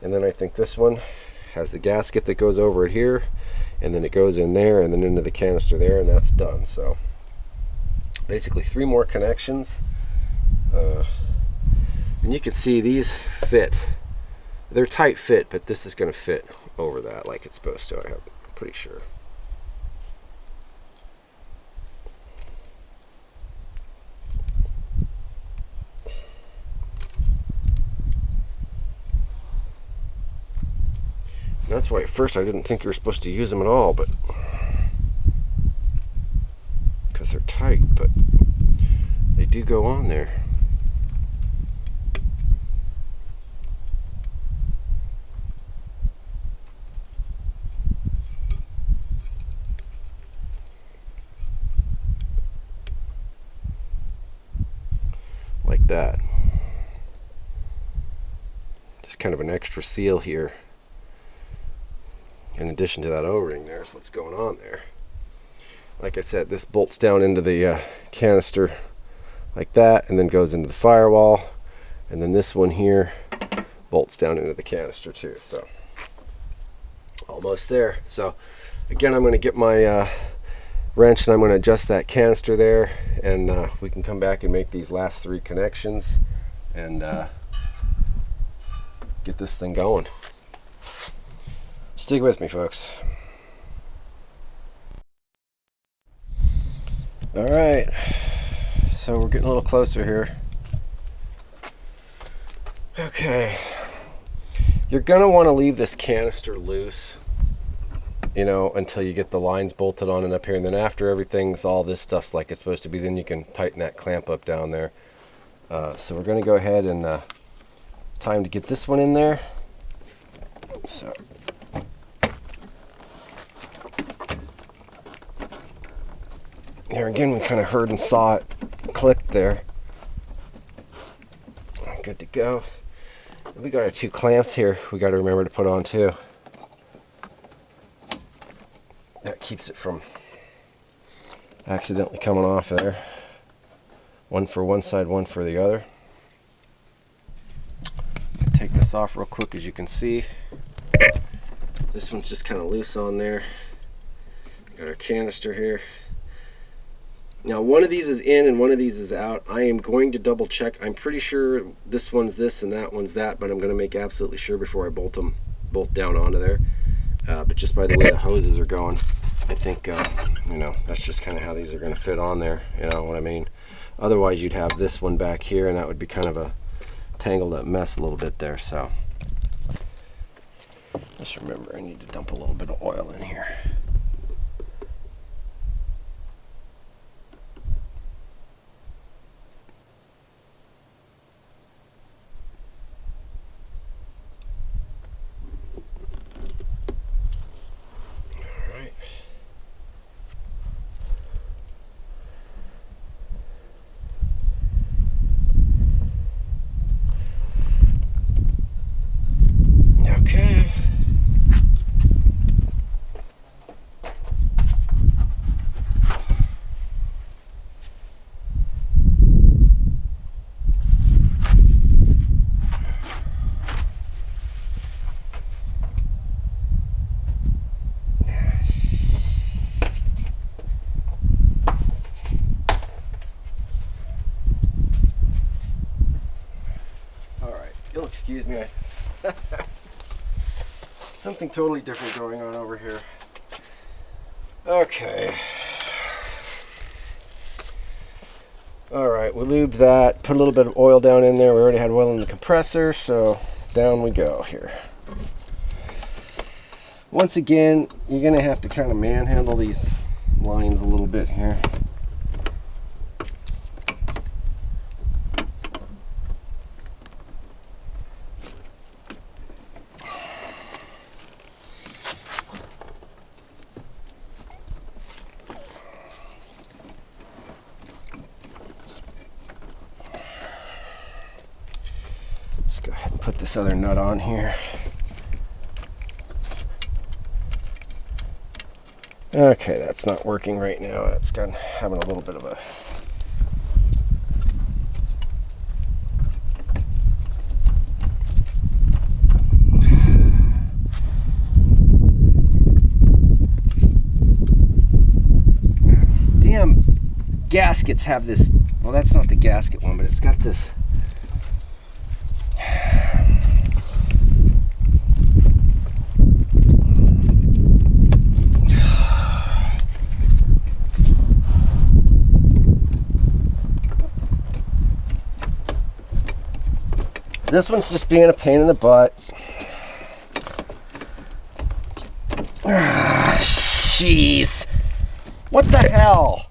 and then I think this one has the gasket that goes over it here, and then it goes in there and then into the canister there, and that's done. So basically 3 more connections. And you can see these fit. They're tight fit, but this is going to fit over that like it's supposed to, I'm pretty sure. And that's why at first I didn't think you were supposed to use them at all, but because they're tight, but they do go on there. Like that. Just kind of an extra seal here. In addition to that O-ring, there's what's going on there. Like I said, this bolts down into the canister like that, and then goes into the firewall, and then this one here bolts down into the canister too. So almost there. So again, I'm going to get my wrench and I'm going to adjust that canister there, and we can come back and make these last 3 connections and get this thing going. Stick with me, folks. All right, so we're getting a little closer here. Okay, you're gonna want to leave this canister loose, you know, until you get the lines bolted on and up here, and then after everything's, all this stuff's like it's supposed to be, then you can tighten that clamp up down there. So we're gonna go ahead and time to get this one in there. So There again, we kind of heard and saw it click there. Good to go. We got our 2 clamps here we got to remember to put on too. That keeps it from accidentally coming off there. One for one side, one for the other. Take this off real quick. As you can see, this one's just kind of loose on there. Got our canister here. Now one of these is in and one of these is out. I am going to double check. I'm pretty sure this one's this and that one's that, but I'm going to make absolutely sure before I bolt them both down onto there. But just by the way the hoses are going, I think you know, that's just kind of how these are going to fit on there. You know what I mean? Otherwise you'd have this one back here, and that would be kind of a tangled up mess a little bit there. So just remember, I need to dump a little bit of oil in here. You'll excuse me. Something totally different going on over here. Okay. Alright, we lubed that, put a little bit of oil down in there. We already had oil in the compressor, so down we go here. Once again, you're going to have to kind of manhandle these lines a little bit here. Let's go ahead and put this other nut on here. Okay, that's not working right now. It's having a little bit of a damn gaskets have this. Well, that's not the gasket one, but it's got this. This one's just being a pain in the butt. Jeez. What the hell?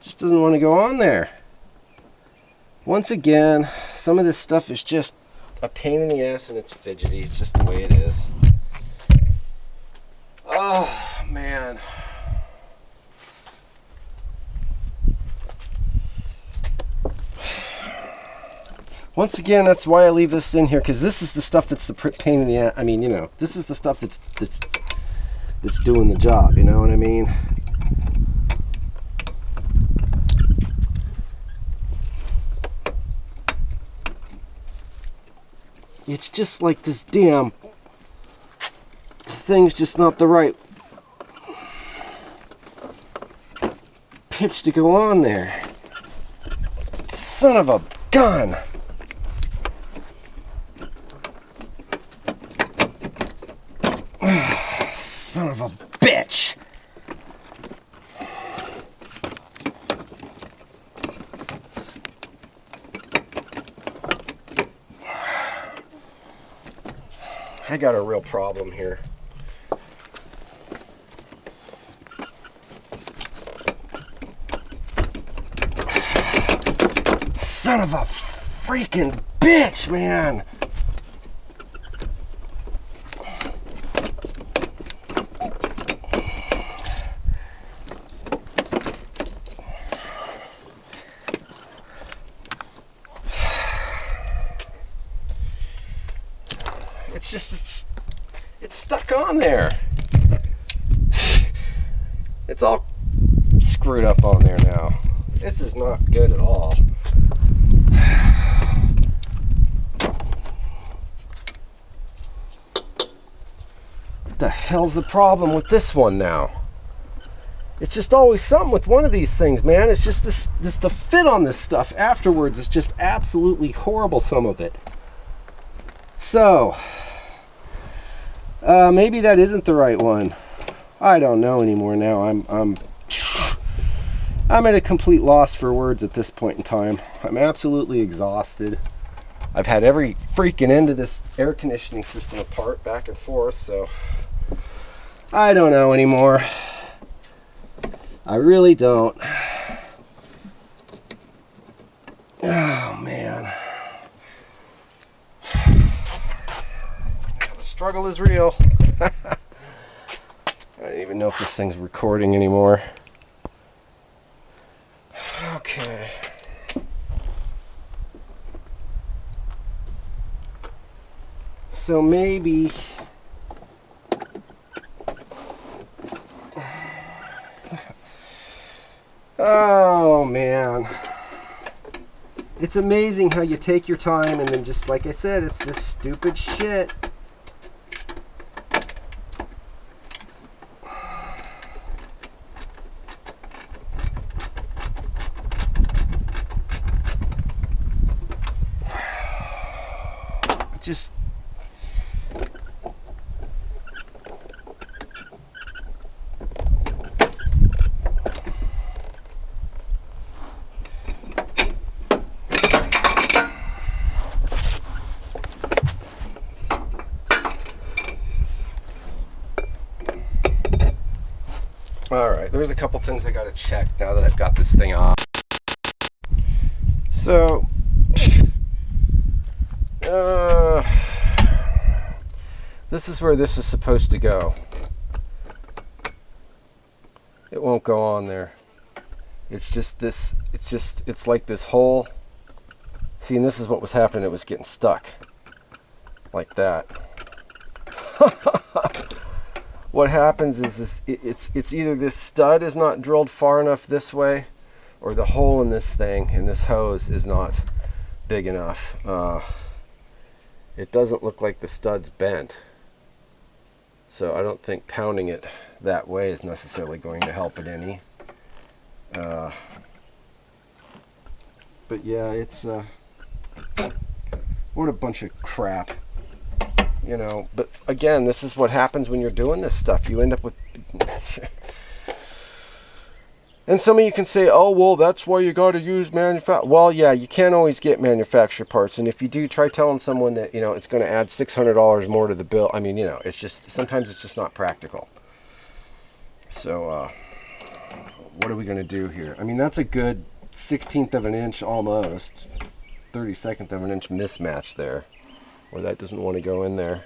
Just doesn't want to go on there. Once again, some of this stuff is just a pain in the ass and it's fidgety. It's just the way it is. Oh, man. Once again, that's why I leave this in here, because this is the stuff that's the pain in the ass. I mean, you know, this is the stuff that's doing the job, you know what I mean? It's just like this damn thing's just not the right pitch to go on there. Son of a gun! Son of a bitch! I got a real problem here. Son of a freaking bitch, man! It's stuck on there. It's all screwed up on there now. This is not good at all. What the hell's the problem with this one now? It's just always something with one of these things, man. It's just the fit on this stuff afterwards is just absolutely horrible, some of it. So, maybe that isn't the right one. I don't know anymore now. I'm at a complete loss for words at this point in time. I'm absolutely exhausted. I've had every freaking end of this air conditioning system apart, back and forth, so I don't know anymore. I really don't. Oh, man. The struggle is real. I don't even know if this thing's recording anymore. Okay. So maybe oh man, it's amazing how you take your time and then just like I said, it's this stupid shit. Just all right, there's a couple things I gotta check now that I've got this thing on. So this is where this is supposed to go. It won't go on there. It's just this, it's like this hole. See, and this is what was happening. It was getting stuck like that. What happens is this, it's either this stud is not drilled far enough this way, or the hole in this thing, in this hose, is not big enough. It doesn't look like the stud's bent. So I don't think pounding it that way is necessarily going to help it any. But yeah, it's what a bunch of crap, you know. But again, this is what happens when you're doing this stuff. You end up with and some of you can say, oh, well, that's why you got to use well, yeah, you can't always get manufacturer parts. And if you do, try telling someone that, you know, it's going to add $600 more to the bill. I mean, you know, it's just, sometimes it's just not practical. So, what are we going to do here? I mean, that's a good 1/16 of an inch almost. 32nd of an inch mismatch there. Where that doesn't want to go in there.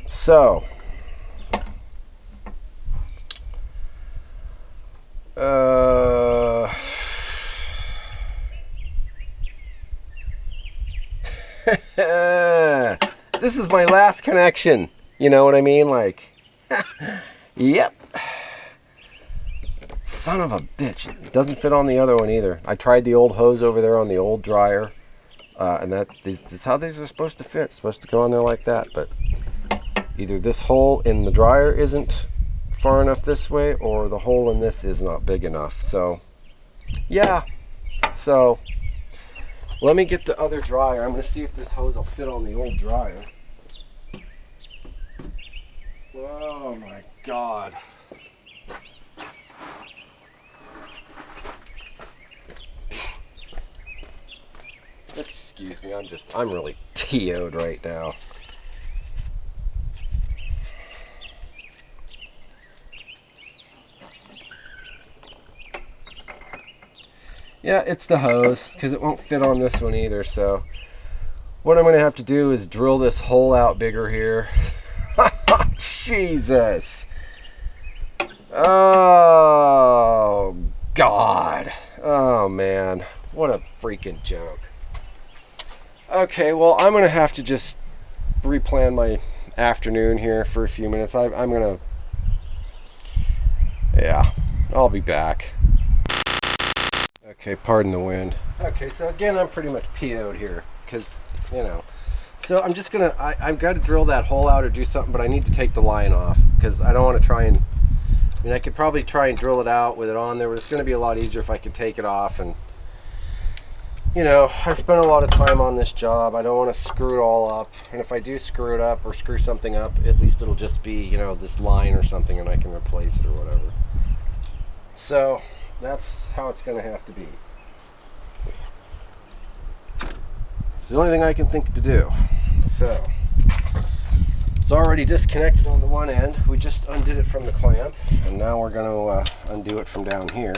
So, this is my last connection. You know what I mean? Like, yep. Son of a bitch. It doesn't fit on the other one either. I tried the old hose over there on the old dryer. And that's how these are supposed to fit. It's supposed to go on there like that. But either this hole in the dryer isn't far enough this way, or the hole in this is not big enough. So yeah, so let me get the other dryer. I'm going to see if this hose will fit on the old dryer. Oh my god. Excuse me, I'm really PO'd right now. Yeah, it's the hose, because it won't fit on this one either, so what I'm going to have to do is drill this hole out bigger here. Jesus. Oh, God. Oh, man. What a freaking joke. Okay, well, I'm going to have to just replan my afternoon here for a few minutes. I'm going to... Yeah, I'll be back. Okay, pardon the wind. Okay, so again, I'm pretty much PO'd here, because, you know. So I'm just going to... I've got to drill that hole out or do something, but I need to take the line off, because I don't want to try and... I mean, I could probably try and drill it out with it on there, but it's going to be a lot easier if I can take it off. And, you know, I spent a lot of time on this job. I don't want to screw it all up. And if I do screw it up or screw something up, at least it'll just be, you know, this line or something, and I can replace it or whatever. So that's how it's going to have to be. It's the only thing I can think to do. So it's already disconnected on the one end. We just undid it from the clamp, and now we're going to undo it from down here.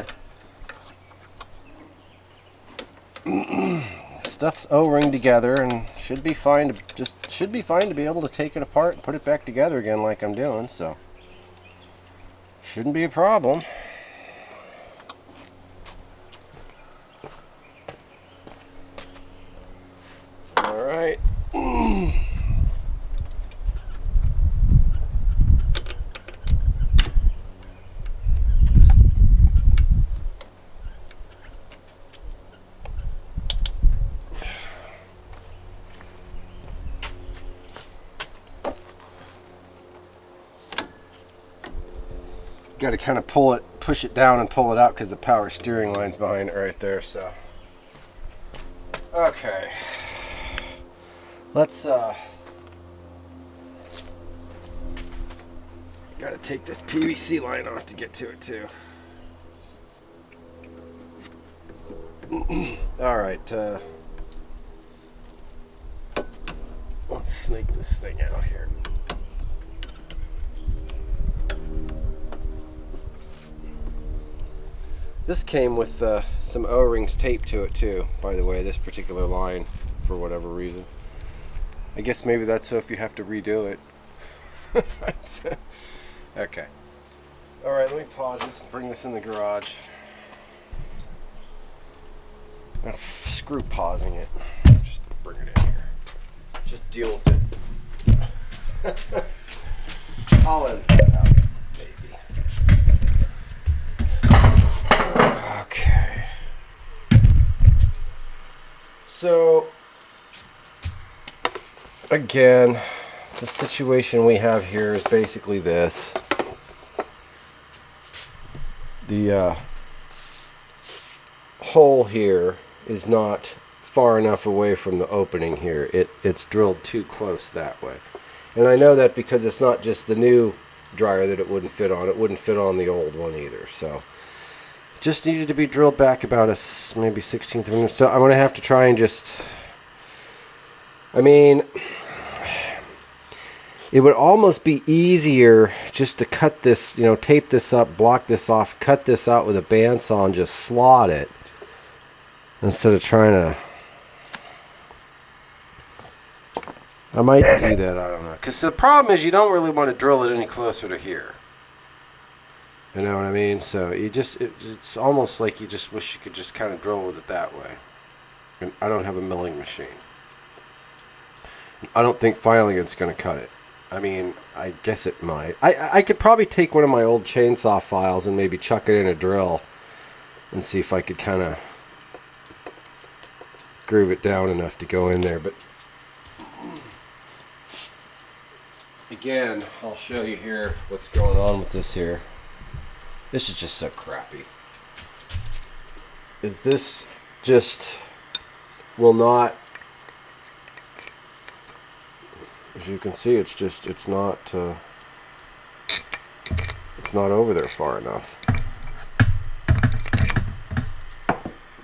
Stuff's O-ring together, and should be fine to be able to take it apart and put it back together again like I'm doing. So shouldn't be a problem. All right. Got to kind of push it down and pull it out because the power steering line's behind it right there. So, okay, let's got to take this PVC line off to get to it too. All right, let's snake this thing out here. This came with some O-rings taped to it too, by the way, this particular line, for whatever reason. I guess maybe that's so if you have to redo it. Okay. Alright, let me pause this and bring this in the garage. Screw pausing it. Just bring it in here. Just deal with it. I'll edit that out. Okay. So, again, the situation we have here is basically this. The hole here is not far enough away from the opening here. It's drilled too close that way. And I know that because it's not just the new dryer that it wouldn't fit on. It wouldn't fit on the old one either. So just needed to be drilled back about maybe 1/16 of an inch. So I'm going to have to try and just... I mean, it would almost be easier just to cut this, you know, tape this up, block this off, cut this out with a bandsaw and just slot it. Instead of trying to... I might do that, I don't know. Because the problem is you don't really want to drill it any closer to here. You know what I mean? So you just, it's almost like you just wish you could just kind of drill with it that way. And I don't have a milling machine. I don't think filing it's going to cut it. I mean, I guess it might. I could probably take one of my old chainsaw files and maybe chuck it in a drill and see if I could kind of groove it down enough to go in there. But again, I'll show you here what's going on with this here. This is just so crappy. Is this just will not... As you can see, it's not over there far enough.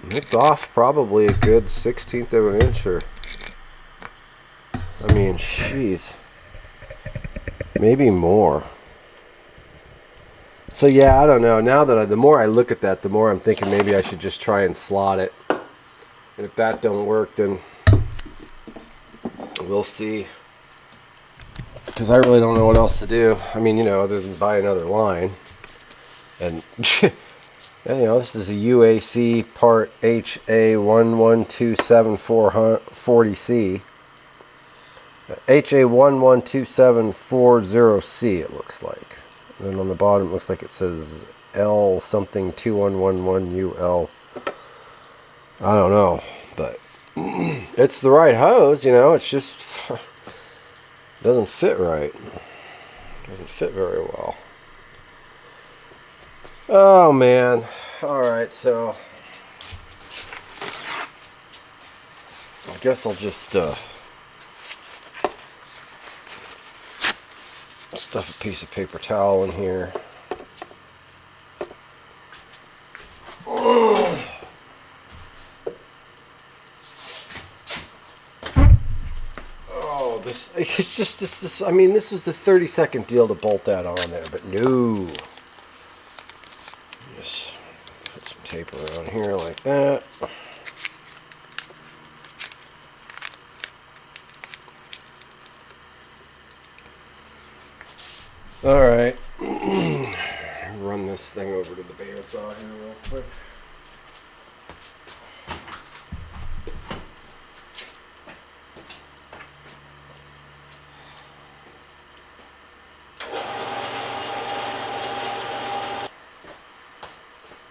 It's off probably a good 1/16 of an inch or mean, jeez. Maybe more. So yeah, I don't know. Now that the more I look at that, the more I'm thinking maybe I should just try and slot it. And if that don't work, then we'll see. Because I really don't know what else to do. I mean, you know, other than buy another line. And, and you know, this is a UAC part HA1127440C. HA112740C, it looks like. And then on the bottom, it looks like it says L something 2111UL. I don't know, but it's the right hose, you know. It's just doesn't fit right. Doesn't fit very well. Oh man. All right, so I guess I'll just stuff a piece of paper towel in here. Oh, it's just this. I mean, this was the 30-second deal to bolt that on there, but no. Just put some tape around here like that. All right, run this thing over to the bandsaw here real quick.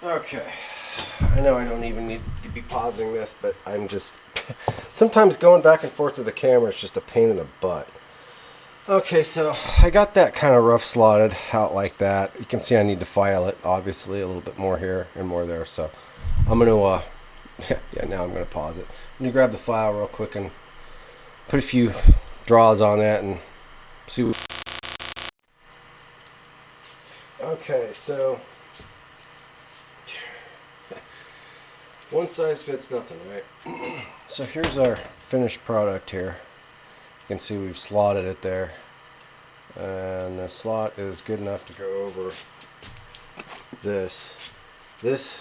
Okay, I know I don't even need to be pausing this, but I'm just sometimes going back and forth to the camera is just a pain in the butt. Okay, so I got that kind of rough slotted out like that. You can see I need to file it, obviously, a little bit more here and more there. So I'm going to, yeah, now I'm going to pause it. I'm going to grab the file real quick and put a few draws on that and see what... Okay, so one size fits nothing, right? So here's our finished product here. You can see we've slotted it there, and the slot is good enough to go over this. This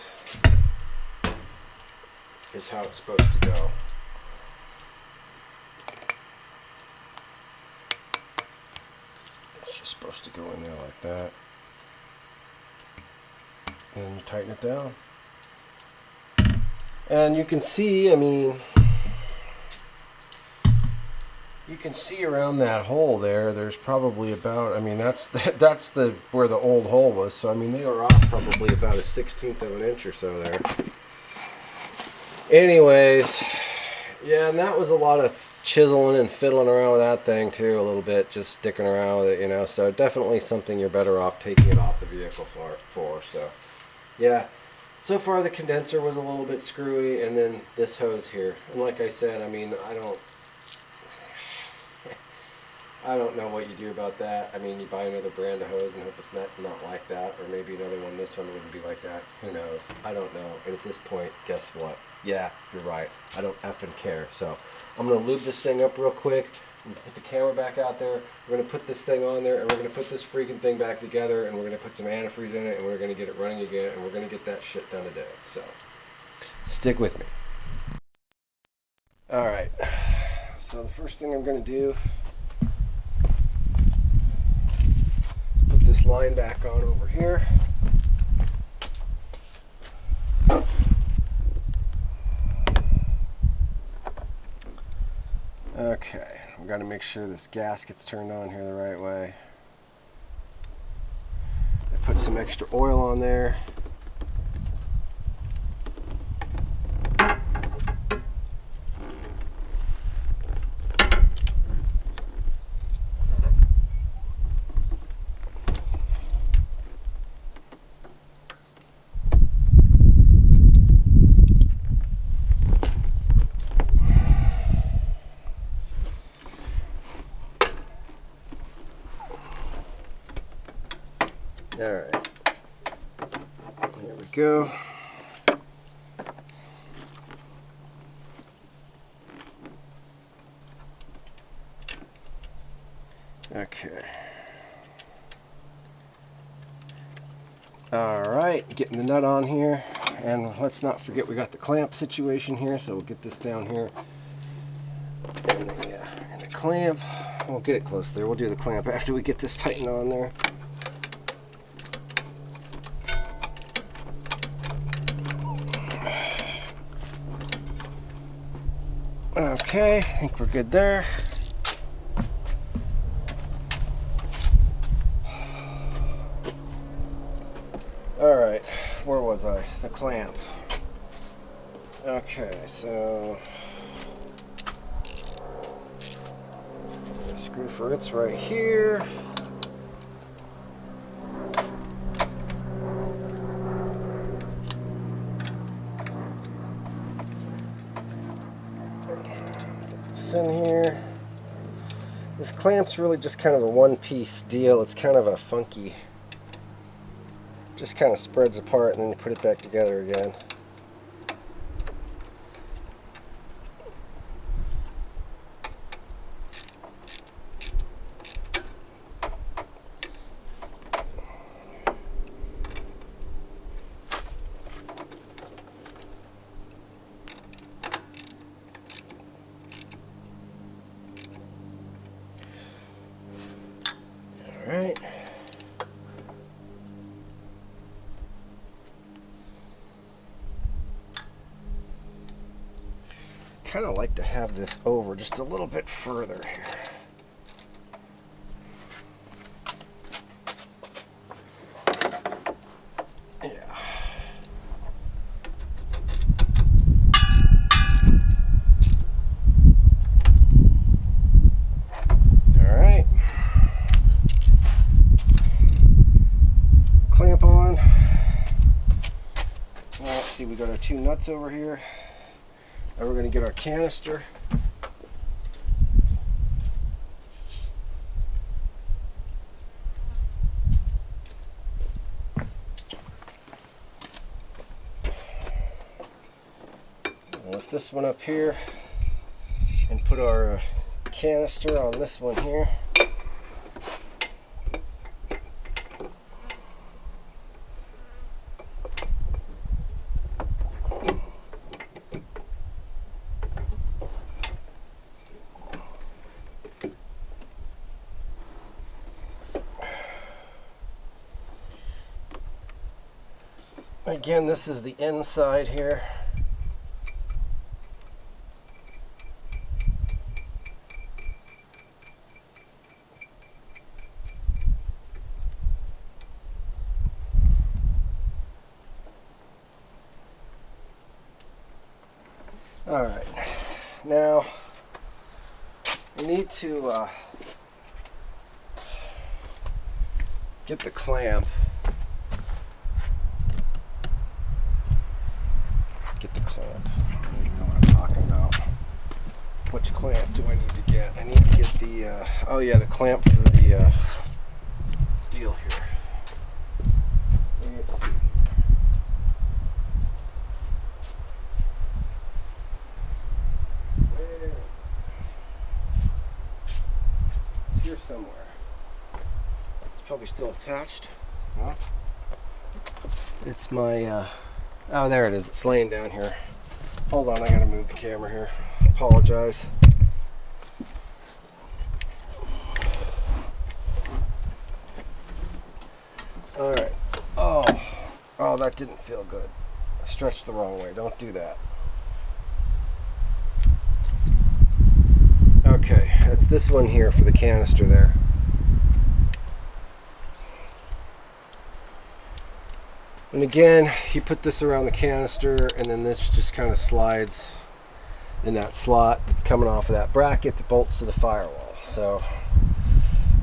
is how it's supposed to go. It's just supposed to go in there like that, and you tighten it down. And you can see, I mean, you can see around that hole there, there's probably about, I mean, that's the where the old hole was. So, I mean, they were off probably about a 1/16 of an inch or so there. Anyways, yeah, and that was a lot of chiseling and fiddling around with that thing too, a little bit, just sticking around with it, you know. So definitely something you're better off taking it off the vehicle for. So, yeah. So far the condenser was a little bit screwy, and then this hose here. And like I said, I mean, I don't know what you do about that. I mean, you buy another brand of hose and hope it's not like that, or maybe another one, this one wouldn't be like that. Who knows? I don't know. And at this point, guess what? Yeah, you're right. I don't effing care. So I'm going to lube this thing up real quick. I'm going to put the camera back out there. We're going to put this thing on there, and we're going to put this freaking thing back together, and we're going to put some antifreeze in it, and we're going to get it running again, and we're going to get that shit done today. So stick with me. All right. So the first thing I'm going to do, put this line back on over here. Okay, we've got to make sure this gasket's turned on here the right way. I put some extra oil on there. Alright, here we go. Okay. Alright, getting the nut on here. And let's not forget we got the clamp situation here, so we'll get this down here. And the clamp. We'll get it close there. We'll do the clamp after we get this tightened on there. Okay, I think we're good there. Alright, where was I? The clamp. Okay, so the screw for it's right here. Get this in here. This clamp's really just kind of a one-piece deal. It's kind of a funky, just kind of spreads apart and then you put it back together again. All right. Kind of like to have this over just a little bit further here. Yeah. All right. Clamp on. Well, let's see, we got our two nuts over here. Now we're going to get our canister. Lift this one up here and put our canister on this one here. Again, this is the inside here. All right, now we need to get the clamp. Get the clamp. You know what I'm talking about. Which clamp do I need to get? I need to get the, oh yeah, the clamp for the deal here. Let's see. Where is it? It's here somewhere. It's probably still attached. No? It's my, oh, there it is. It's laying down here. Hold on, I gotta move the camera here. Apologize. Alright. Oh, that didn't feel good. I stretched the wrong way. Don't do that. Okay, it's this one here for the canister there. And again, you put this around the canister and then this just kind of slides in that slot that's coming off of that bracket that bolts to the firewall. So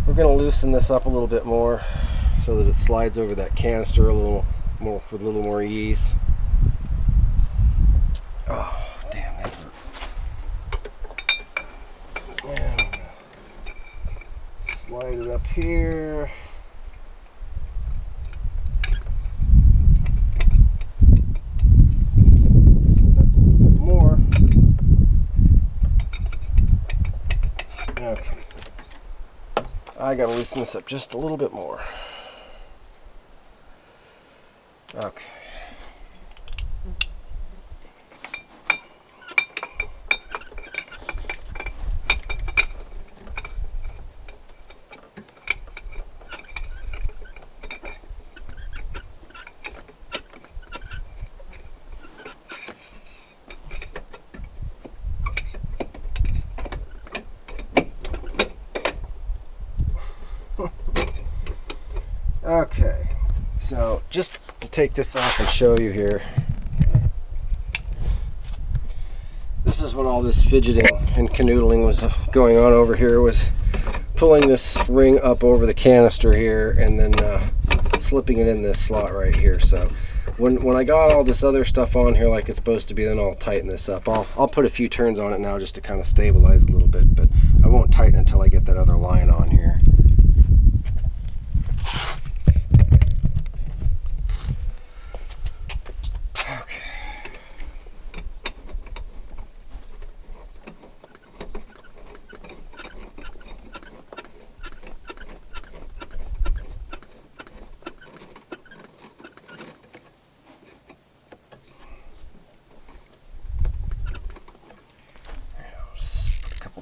we're going to loosen this up a little bit more so that it slides over that canister a little more with a little more ease. Oh, damn, that hurt. And slide it up here. I gotta loosen this up just a little bit more. Okay. Okay, so just to take this off and show you here, this is what all this fidgeting and canoodling was going on over here, was pulling this ring up over the canister here and then slipping it in this slot right here. So when I got all this other stuff on here like it's supposed to be, then I'll tighten this up. I'll put a few turns on it now just to kind of stabilize a little bit, but I won't tighten until I get that other line on here.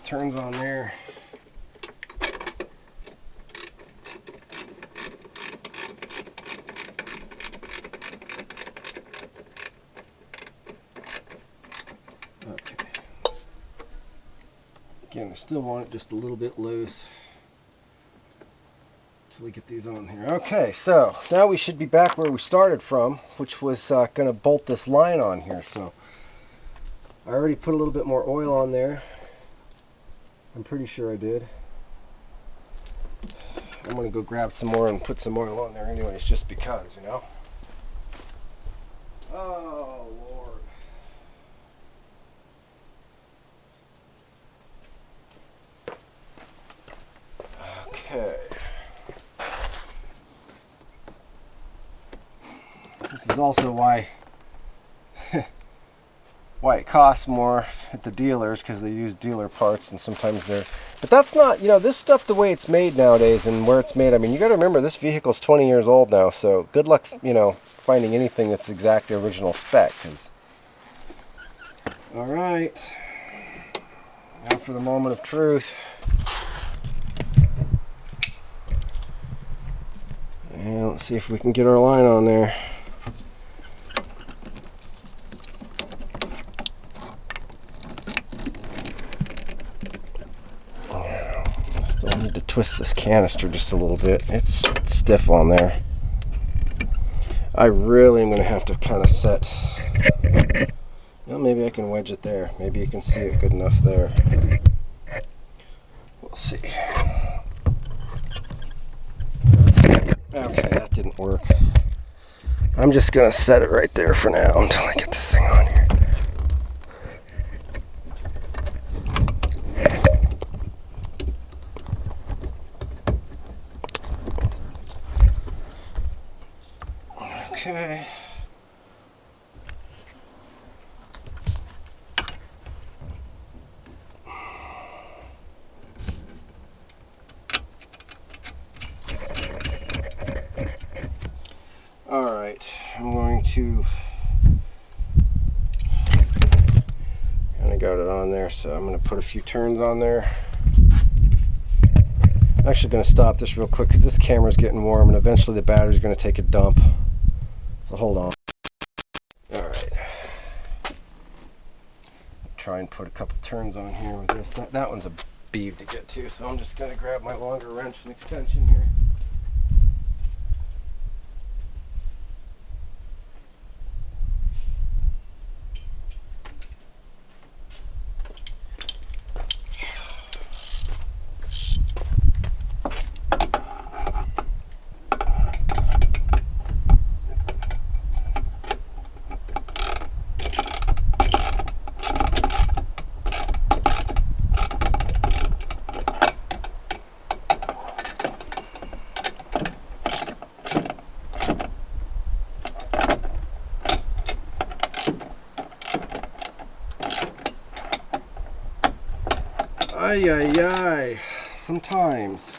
Turns on there. Okay. Again, I still want it just a little bit loose until we get these on here. Okay, so now we should be back where we started from, which was going to bolt this line on here. So I already put a little bit more oil on there. I'm pretty sure I did. I'm going to go grab some more and put some oil on there anyways, just because, you know. Oh, Lord. Okay. This is also why it costs more at the dealers, because they use dealer parts and sometimes they're, but that's not, you know, this stuff, the way it's made nowadays and where it's made, I mean, you got to remember this vehicle's 20 years old now, so good luck, you know, finding anything that's exactly original spec. All right, now for the moment of truth. And let's see if we can get our line on there. Twist this canister just a little bit. It's stiff on there. I really am going to have to kind of set. Well, maybe I can wedge it there. Maybe you can see it good enough there. We'll see. Okay, that didn't work. I'm just going to set it right there for now until I get this thing on here. Okay. All right, I'm going to kind of got it on there, so I'm going to put a few turns on there. I'm actually going to stop this real quick because this camera's getting warm and eventually the battery's going to take a dump. So hold on. All right. Try and put a couple turns on here with this. That one's a beeve to get to, so I'm just going to grab my longer wrench and extension here. Ay, ay, ay. Sometimes.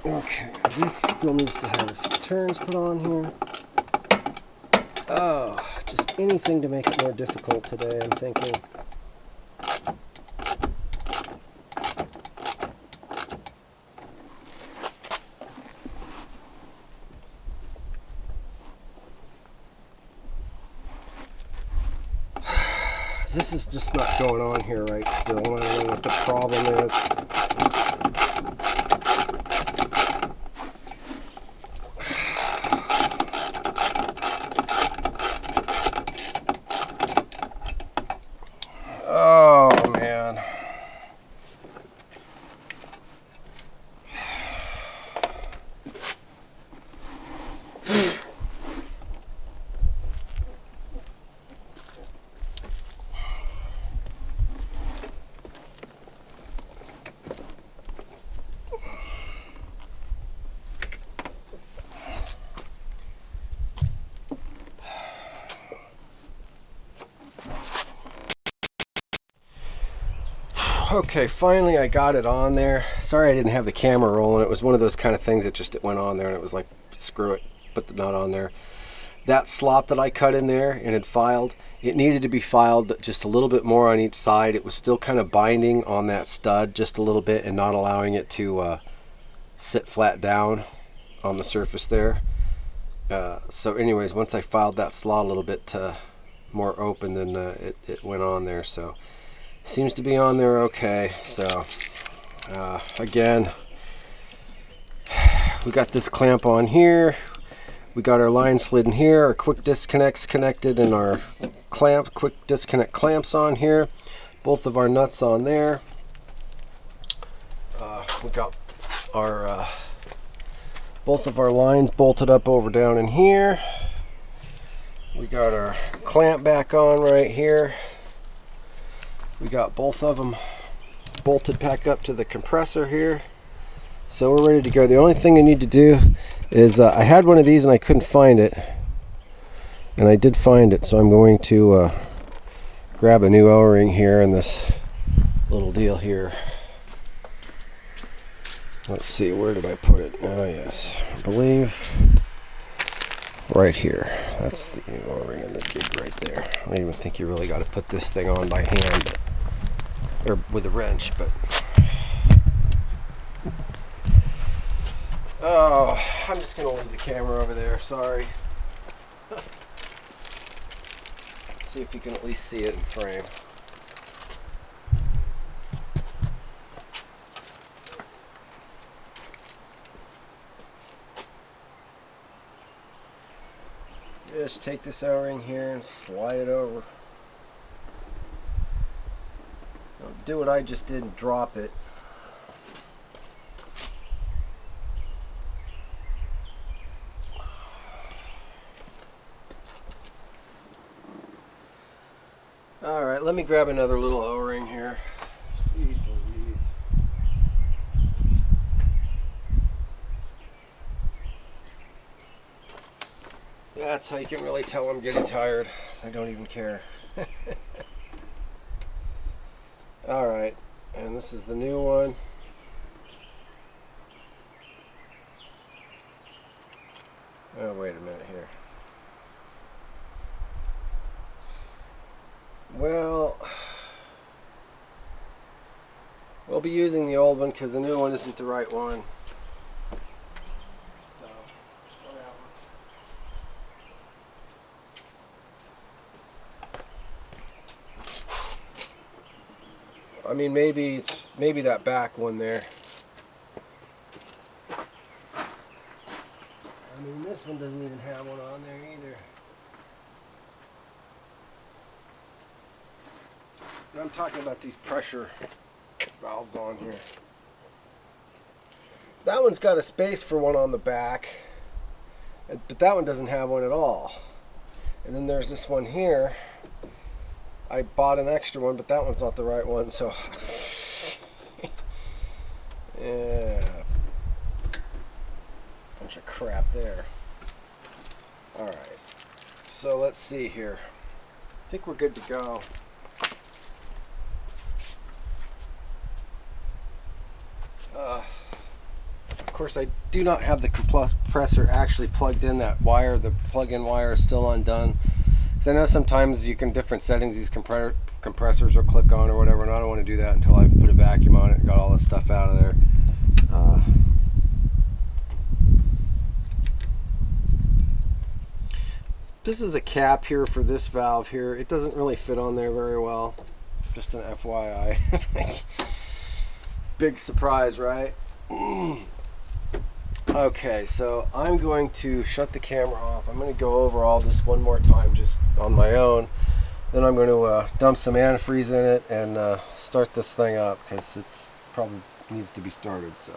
Okay, this still needs to have turns put on here. Oh, just anything to make it more difficult today, I'm thinking. This is just not going on here right still. I don't know what the problem is. Oh man. Okay, finally I got it on there. Sorry I didn't have the camera rolling. It was one of those kind of things that just it went on there and it was like, screw it, put the nut on there. That slot that I cut in there and had filed, it needed to be filed just a little bit more on each side. It was still kind of binding on that stud just a little bit and not allowing it to sit flat down on the surface there. So anyways, once I filed that slot a little bit more open, then it went on there. So seems to be on there okay. So again, we got this clamp on here. We got our line slid in here. Our quick disconnects connected, and our quick disconnect clamps on here. Both of our nuts on there. We got our both of our lines bolted up over down in here. We got our clamp back on right here. We got both of them bolted back up to the compressor here. So we're ready to go. The only thing I need to do is I had one of these and I couldn't find it. And I did find it, so I'm going to grab a new O-ring here in this little deal here. Let's see, where did I put it? Oh yes, I believe right here. That's the new O-ring in the gig right there. I don't even think you really got to put this thing on by hand, or with a wrench, but oh, I'm just gonna leave the camera over there, sorry. See if you can at least see it in frame. Just take this O-ring here and slide it over. Don't do what I just did and drop it. Alright, let me grab another little O-ring here. Jeez Louise. That's how you can really tell I'm getting tired. I don't even care. Alright, and this is the new one. Oh, wait a minute here. Well, we'll be using the old one because the new one isn't the right one. So, whatever. I mean, maybe that back one there. I mean, this one doesn't even have one on there either. I'm talking about these pressure valves on here. That one's got a space for one on the back, but that one doesn't have one at all. And then there's this one here. I bought an extra one, but that one's not the right one, so yeah, bunch of crap there. Alright, so let's see here. I think we're good to go. course, I do not have the compressor actually plugged in. That wire, the plug-in wire, is still undone. Because I know sometimes you can, different settings, these compressors will click on or whatever, and I don't want to do that until I've put a vacuum on it and got all this stuff out of there. This is a cap here for this valve here. It doesn't really fit on there very well. Just an FYI. Big surprise, right? Okay, so I'm going to shut the camera off. I'm going to go over all this one more time just on my own. Then I'm going to dump some antifreeze in it and start this thing up, because it's probably needs to be started. So.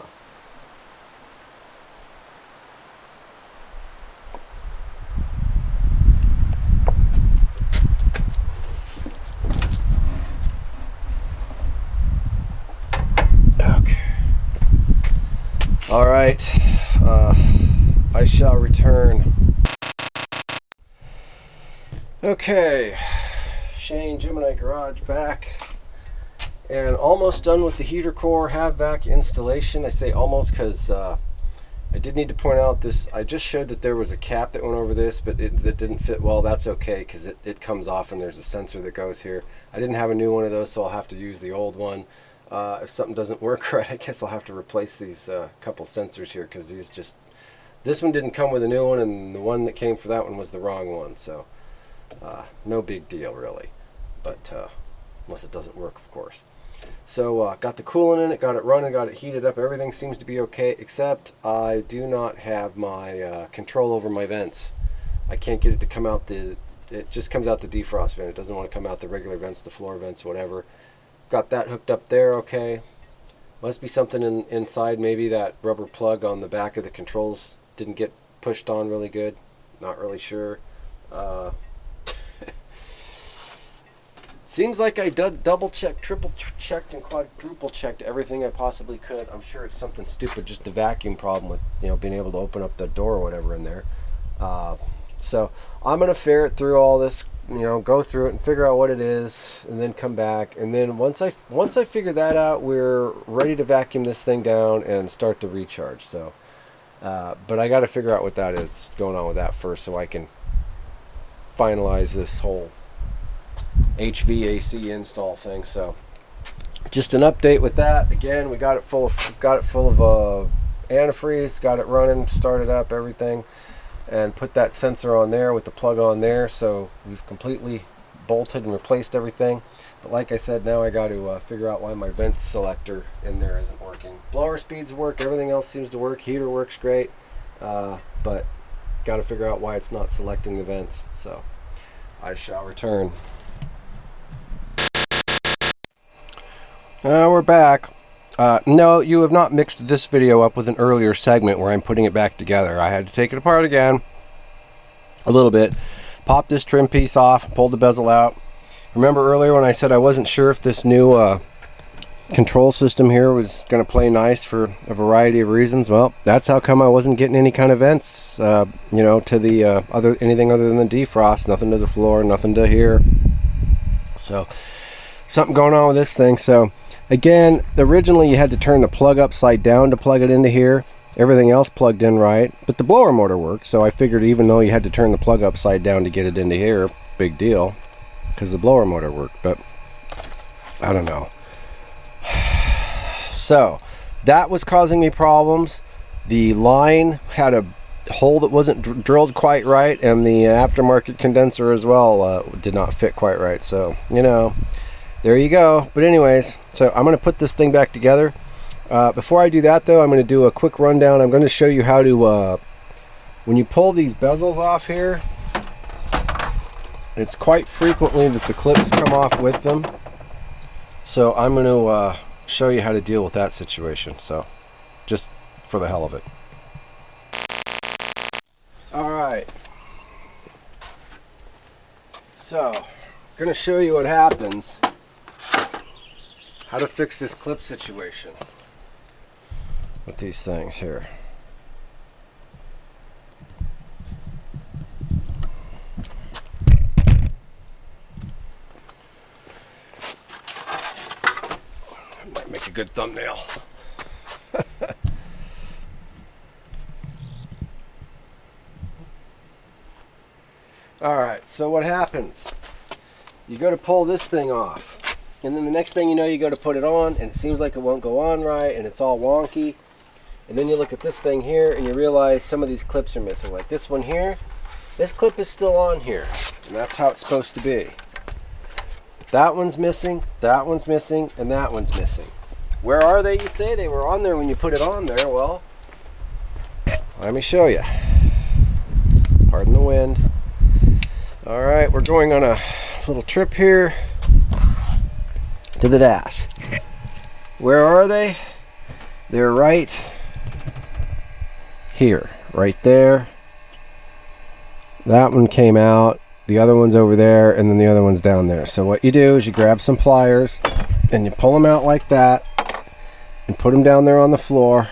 All right, I shall return. Okay, Shane Gemini Garage back, and almost done with the heater core half vac installation. I say almost because I did need to point out this. I just showed that there was a cap that went over this, but that didn't fit well. That's okay, because it comes off and there's a sensor that goes here. I didn't have a new one of those, so I'll have to use the old one. If something doesn't work right, I guess I'll have to replace these couple sensors here, because this one didn't come with a new one, and the one that came for that one was the wrong one. So no big deal really, but unless it doesn't work, of course. So got the coolant in it, got it running, got it heated up. Everything seems to be okay, except I do not have my control over my vents. I can't get it to come out it just comes out the defrost vent. It doesn't want to come out the regular vents, the floor vents, whatever. Got that hooked up there, okay. Must be something inside. Maybe that rubber plug on the back of the controls didn't get pushed on really good. Not really sure. Seems like I double checked, triple checked, and quadruple checked everything I possibly could. I'm sure it's something stupid, just a vacuum problem with being able to open up the door or whatever in there. So I'm gonna ferret through all this. Go through it and figure out what it is, and then come back. And then once I figure that out, we're ready to vacuum this thing down and start the recharge. So, but I got to figure out what that is going on with that first, so I can finalize this whole HVAC install thing. So, just an update with that. Again, we got it full of antifreeze, got it running, started up everything. And put that sensor on there with the plug on there, so we've completely bolted and replaced everything. But like I said, now I got to figure out why my vent selector in there isn't working. Blower speeds work, everything else seems to work, heater works great, but got to figure out why it's not selecting the vents. So I shall return. We're back. No, you have not mixed this video up with an earlier segment where I'm putting it back together. I had to take it apart again a little bit, pop this trim piece off, pulled the bezel out. Remember earlier when I said I wasn't sure if this new control system here was going to play nice for a variety of reasons? Well, that's how come I wasn't getting any kind of vents, to the anything other than the defrost. Nothing to the floor, nothing to here. So something going on with this thing. So again, originally you had to turn the plug upside down to plug it into here. Everything else plugged in right, but the blower motor worked, so I figured even though you had to turn the plug upside down to get it into here, big deal, because the blower motor worked. But I don't know. So that was causing me problems. The line had a hole that wasn't drilled quite right, and the aftermarket condenser as well did not fit quite right. So there you go. But anyways, so I'm going to put this thing back together. Before I do that though, I'm going to do a quick rundown. I'm going to show you how to when you pull these bezels off here, it's quite frequently that the clips come off with them. So I'm going to show you how to deal with that situation. So just for the hell of it. Alright, so I'm going to show you what happens, how to fix this clip situation with these things here. That might make a good thumbnail. Alright, so what happens? You go to pull this thing off, and then the next thing you know, you go to put it on, and it seems like it won't go on right, and it's all wonky. And then you look at this thing here, and you realize some of these clips are missing. Like this one here, this clip is still on here, and that's how it's supposed to be. But that one's missing, and that one's missing. Where are they, you say? They were on there when you put it on there. Well, let me show you. Pardon the wind. All right, we're going on a little trip here to the dash. Where are they? They're right here, right there. That one came out, the other one's over there, and then the other one's down there. So what you do is you grab some pliers and you pull them out like that and put them down there on the floor.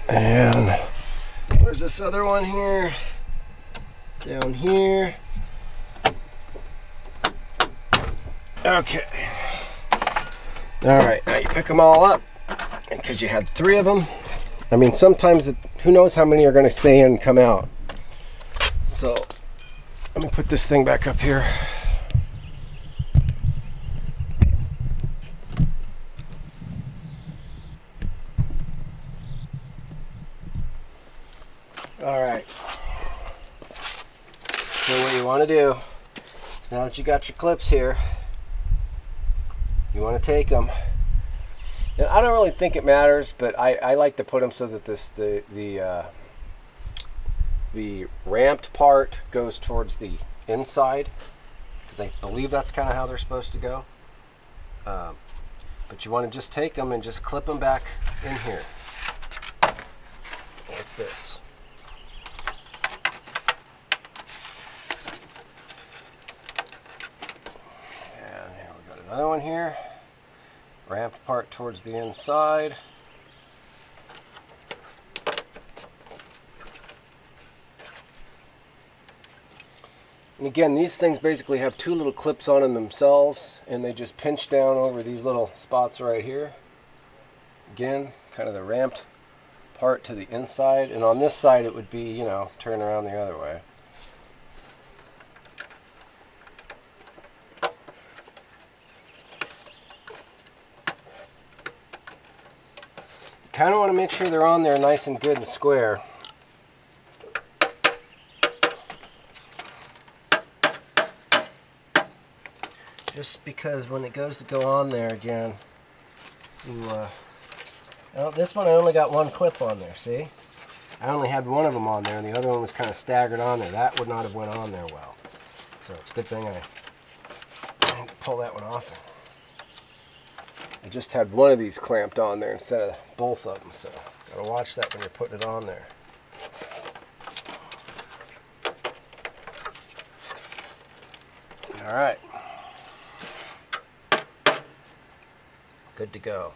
And where's this other one here? Down here. Okay. Alright, now you pick them all up. And because you had 3 of them, I mean, sometimes, who knows how many are going to stay in and come out. So, let me put this thing back up here. Alright, so what you want to do is, now that you got your clips here, you want to take them, and I don't really think it matters, but I like to put them so that the ramped part goes towards the inside, because I believe that's kind of how they're supposed to go. But you want to just take them and just clip them back in here like this. Another one here, ramped part towards the inside. And again, these things basically have 2 little clips on them themselves, and they just pinch down over these little spots right here. Again, kind of the ramped part to the inside, and on this side it would be, you know, turn around the other way. Kind of want to make sure they're on there nice and good and square. Just because when it goes to go on there again, well, this one I only got 1 clip on there, see? I only had 1 of them on there, and the other one was kind of staggered on there. That would not have went on there well. So it's a good thing I pull that one off. I just had 1 of these clamped on there instead of both of them, so gotta watch that when you're putting it on there. All right, good to go.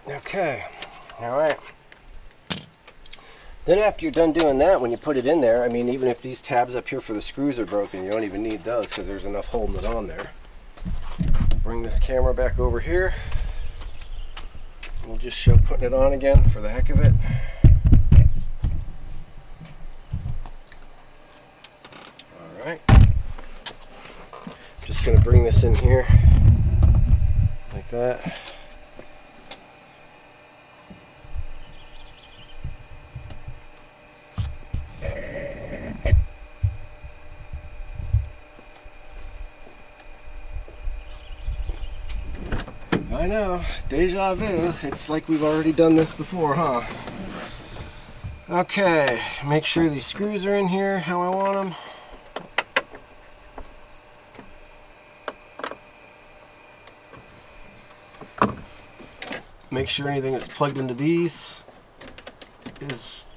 Okay, all right. Then after you're done doing that, when you put it in there, I mean, even if these tabs up here for the screws are broken, you don't even need those because there's enough holding it on there. Bring this camera back over here. We'll just show putting it on again for the heck of it. All right. Just going to bring this in here like that. I know, deja vu. It's like we've already done this before, huh? Okay, make sure these screws are in here how I want them. Make sure anything that's plugged into these is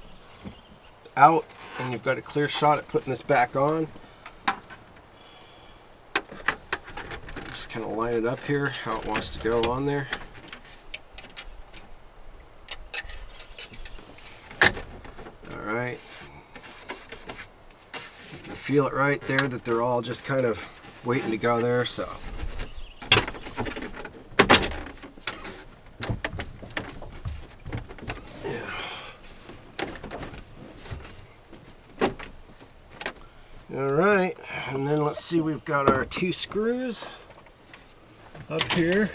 out, and you've got a clear shot at putting this back on. Just kind of line it up here how it wants to go on there. All right, feel it right there that they're all just kind of waiting to go there. So all right, and then let's see, we've got our 2 screws up here.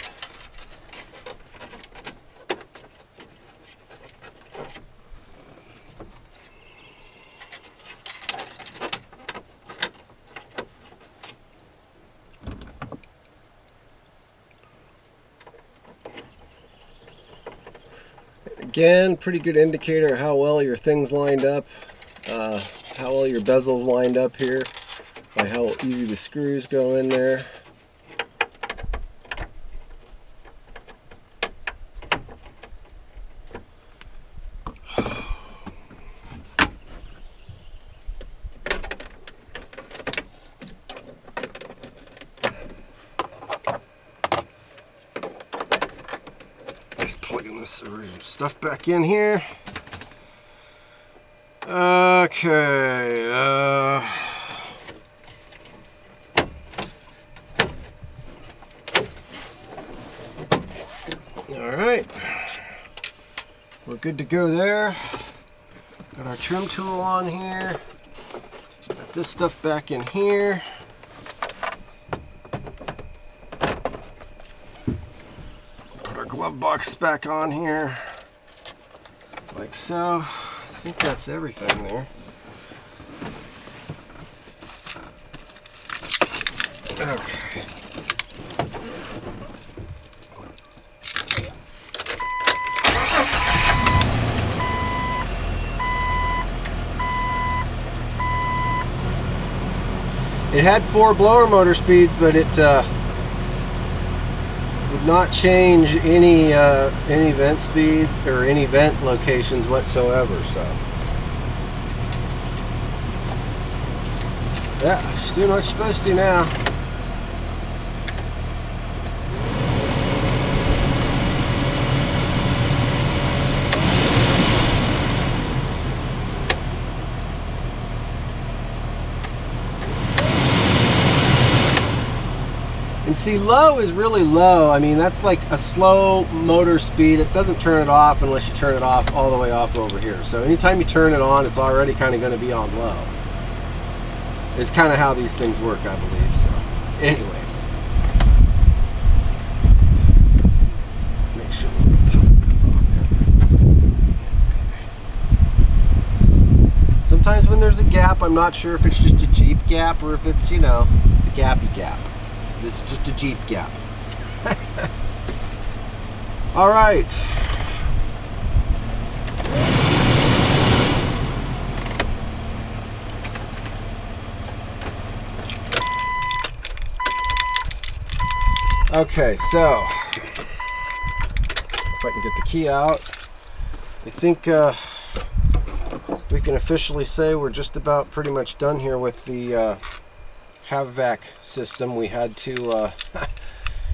Again, pretty good indicator of how well your thing's lined up, how well your bezel's lined up here, by how easy the screws go in there. Just plugging this stuff back in here. Okay. All right. We're good to go there. Got our trim tool on here. Got this stuff back in here. Put our glove box back on here, like so. I think that's everything there. Okay. It had 4 blower motor speeds, but it would not change any vent speeds or any vent locations whatsoever. So yeah, she's doing what she's supposed to now. And see, low is really low. I mean, that's like a slow motor speed. It doesn't turn it off unless you turn it off all the way off over here. So anytime you turn it on, it's already kind of going to be on low. It's kind of how these things work, I believe. So anyways, make sure we put this on there. Sometimes when there's a gap, I'm not sure if it's just a Jeep gap or if it's, you know, a gappy gap. This is just a Jeep gap. All right. Okay, so if I can get the key out, I think we can officially say we're just about pretty much done here with the HAVVAC system. We had to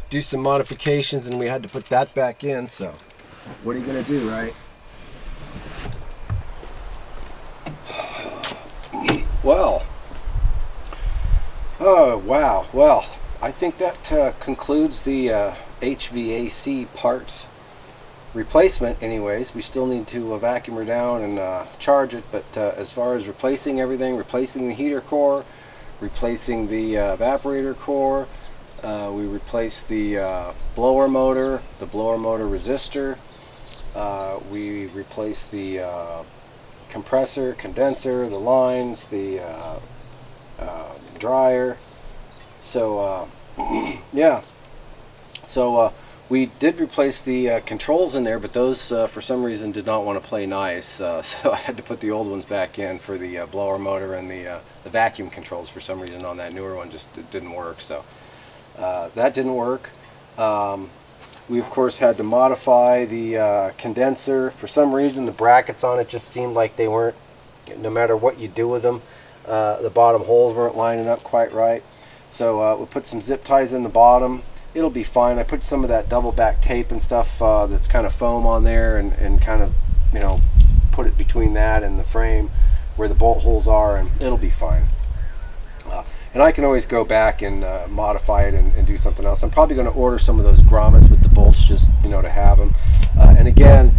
do some modifications and we had to put that back in, so what are you gonna do, right? Well, oh wow, well, I think that concludes the HVAC parts replacement anyways. We still need to vacuum her down and charge it, but as far as replacing everything, replacing the heater core, replacing the evaporator core, we replaced the blower motor resistor, we replaced the compressor, condenser, the lines, the dryer. So yeah, so we did replace the controls in there, but those for some reason did not want to play nice, so I had to put the old ones back in for the blower motor, and the vacuum controls for some reason on that newer one just didn't work, so that didn't work. We of course had to modify the condenser. For some reason the brackets on it just seemed like they weren't, no matter what you do with them, the bottom holes weren't lining up quite right. So we put some zip ties in the bottom. It'll be fine. I put some of that double back tape and stuff that's kind of foam on there, and kind of, you know, put it between that and the frame where the bolt holes are, and it'll be fine. And I can always go back and modify it and do something else. I'm probably going to order some of those grommets with the bolts, just to have them. And again,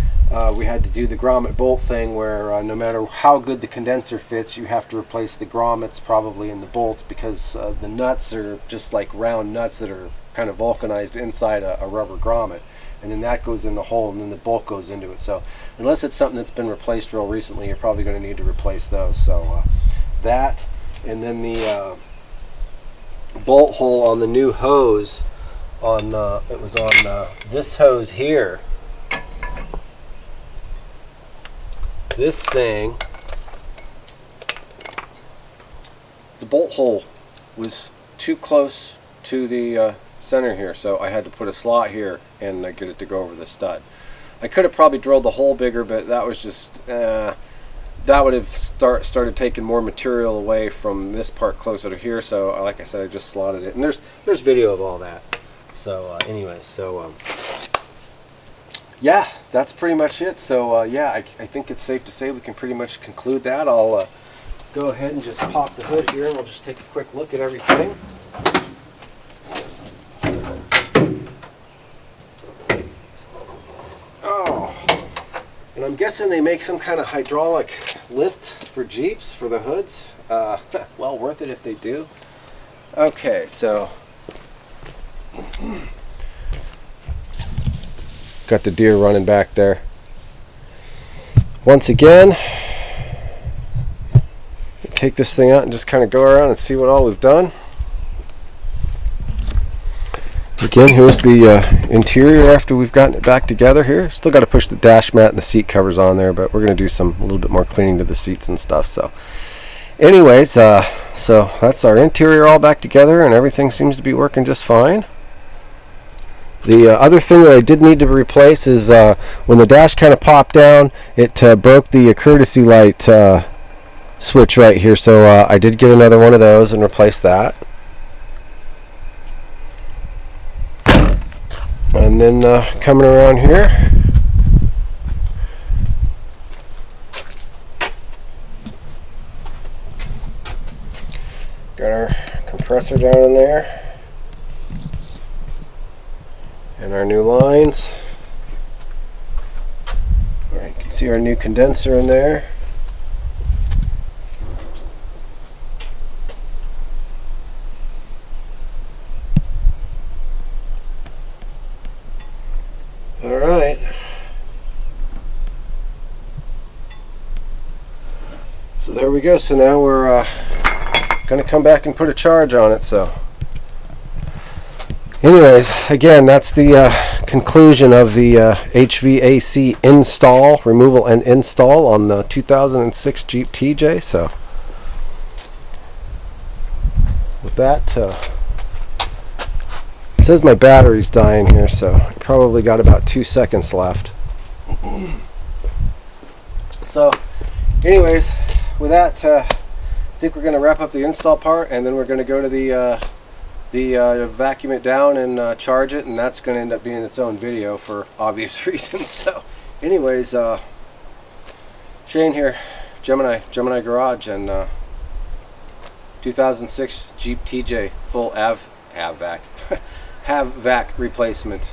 we had to do the grommet bolt thing where no matter how good the condenser fits, you have to replace the grommets probably in the bolts, because the nuts are just like round nuts that are kind of vulcanized inside a rubber grommet, and then that goes in the hole, and then the bolt goes into it. So unless it's something that's been replaced real recently, you're probably going to need to replace those. So that, and then the bolt hole on the new hose, on it was on this hose here. This thing, the bolt hole was too close to the center here, so I had to put a slot here and get it to go over the stud. I could have probably drilled the hole bigger, but that was just that would have started taking more material away from this part closer to here. So like I said, I just slotted it, and there's video of all that. So anyway, so yeah, that's pretty much it. So yeah, I think it's safe to say we can pretty much conclude that. I'll go ahead and just pop the hood here, and we'll just take a quick look at everything. Oh, and I'm guessing they make some kind of hydraulic lift for Jeeps for the hoods. Well worth it if they do. Okay, so got the deer running back there. Once again, take this thing out and just kind of go around and see what all we've done. Again, here's the interior after we've gotten it back together here. Still got to push the dash mat and the seat covers on there, but we're going to do a little bit more cleaning to the seats and stuff. So anyways, so that's our interior all back together, and everything seems to be working just fine. The other thing that I did need to replace is when the dash kind of popped down, it broke the courtesy light switch right here, so I did get another one of those and replace that. And then coming around here, got our compressor down in there. And our new lines. Alright, you can see our new condenser in there. Alright. So there we go. So now we're going to come back and put a charge on it. So anyways, again, that's the conclusion of the HVAC install, removal and install on the 2006 Jeep TJ. So with that, it says my battery's dying here, so I probably got about 2 seconds left. So anyways, with that, I think we're going to wrap up the install part, and then we're going to go to the vacuum it down and charge it, and that's going to end up being its own video for obvious reasons. So anyways, Shane here, Gemini Garage, and 2006 Jeep TJ full HAVVAC replacement.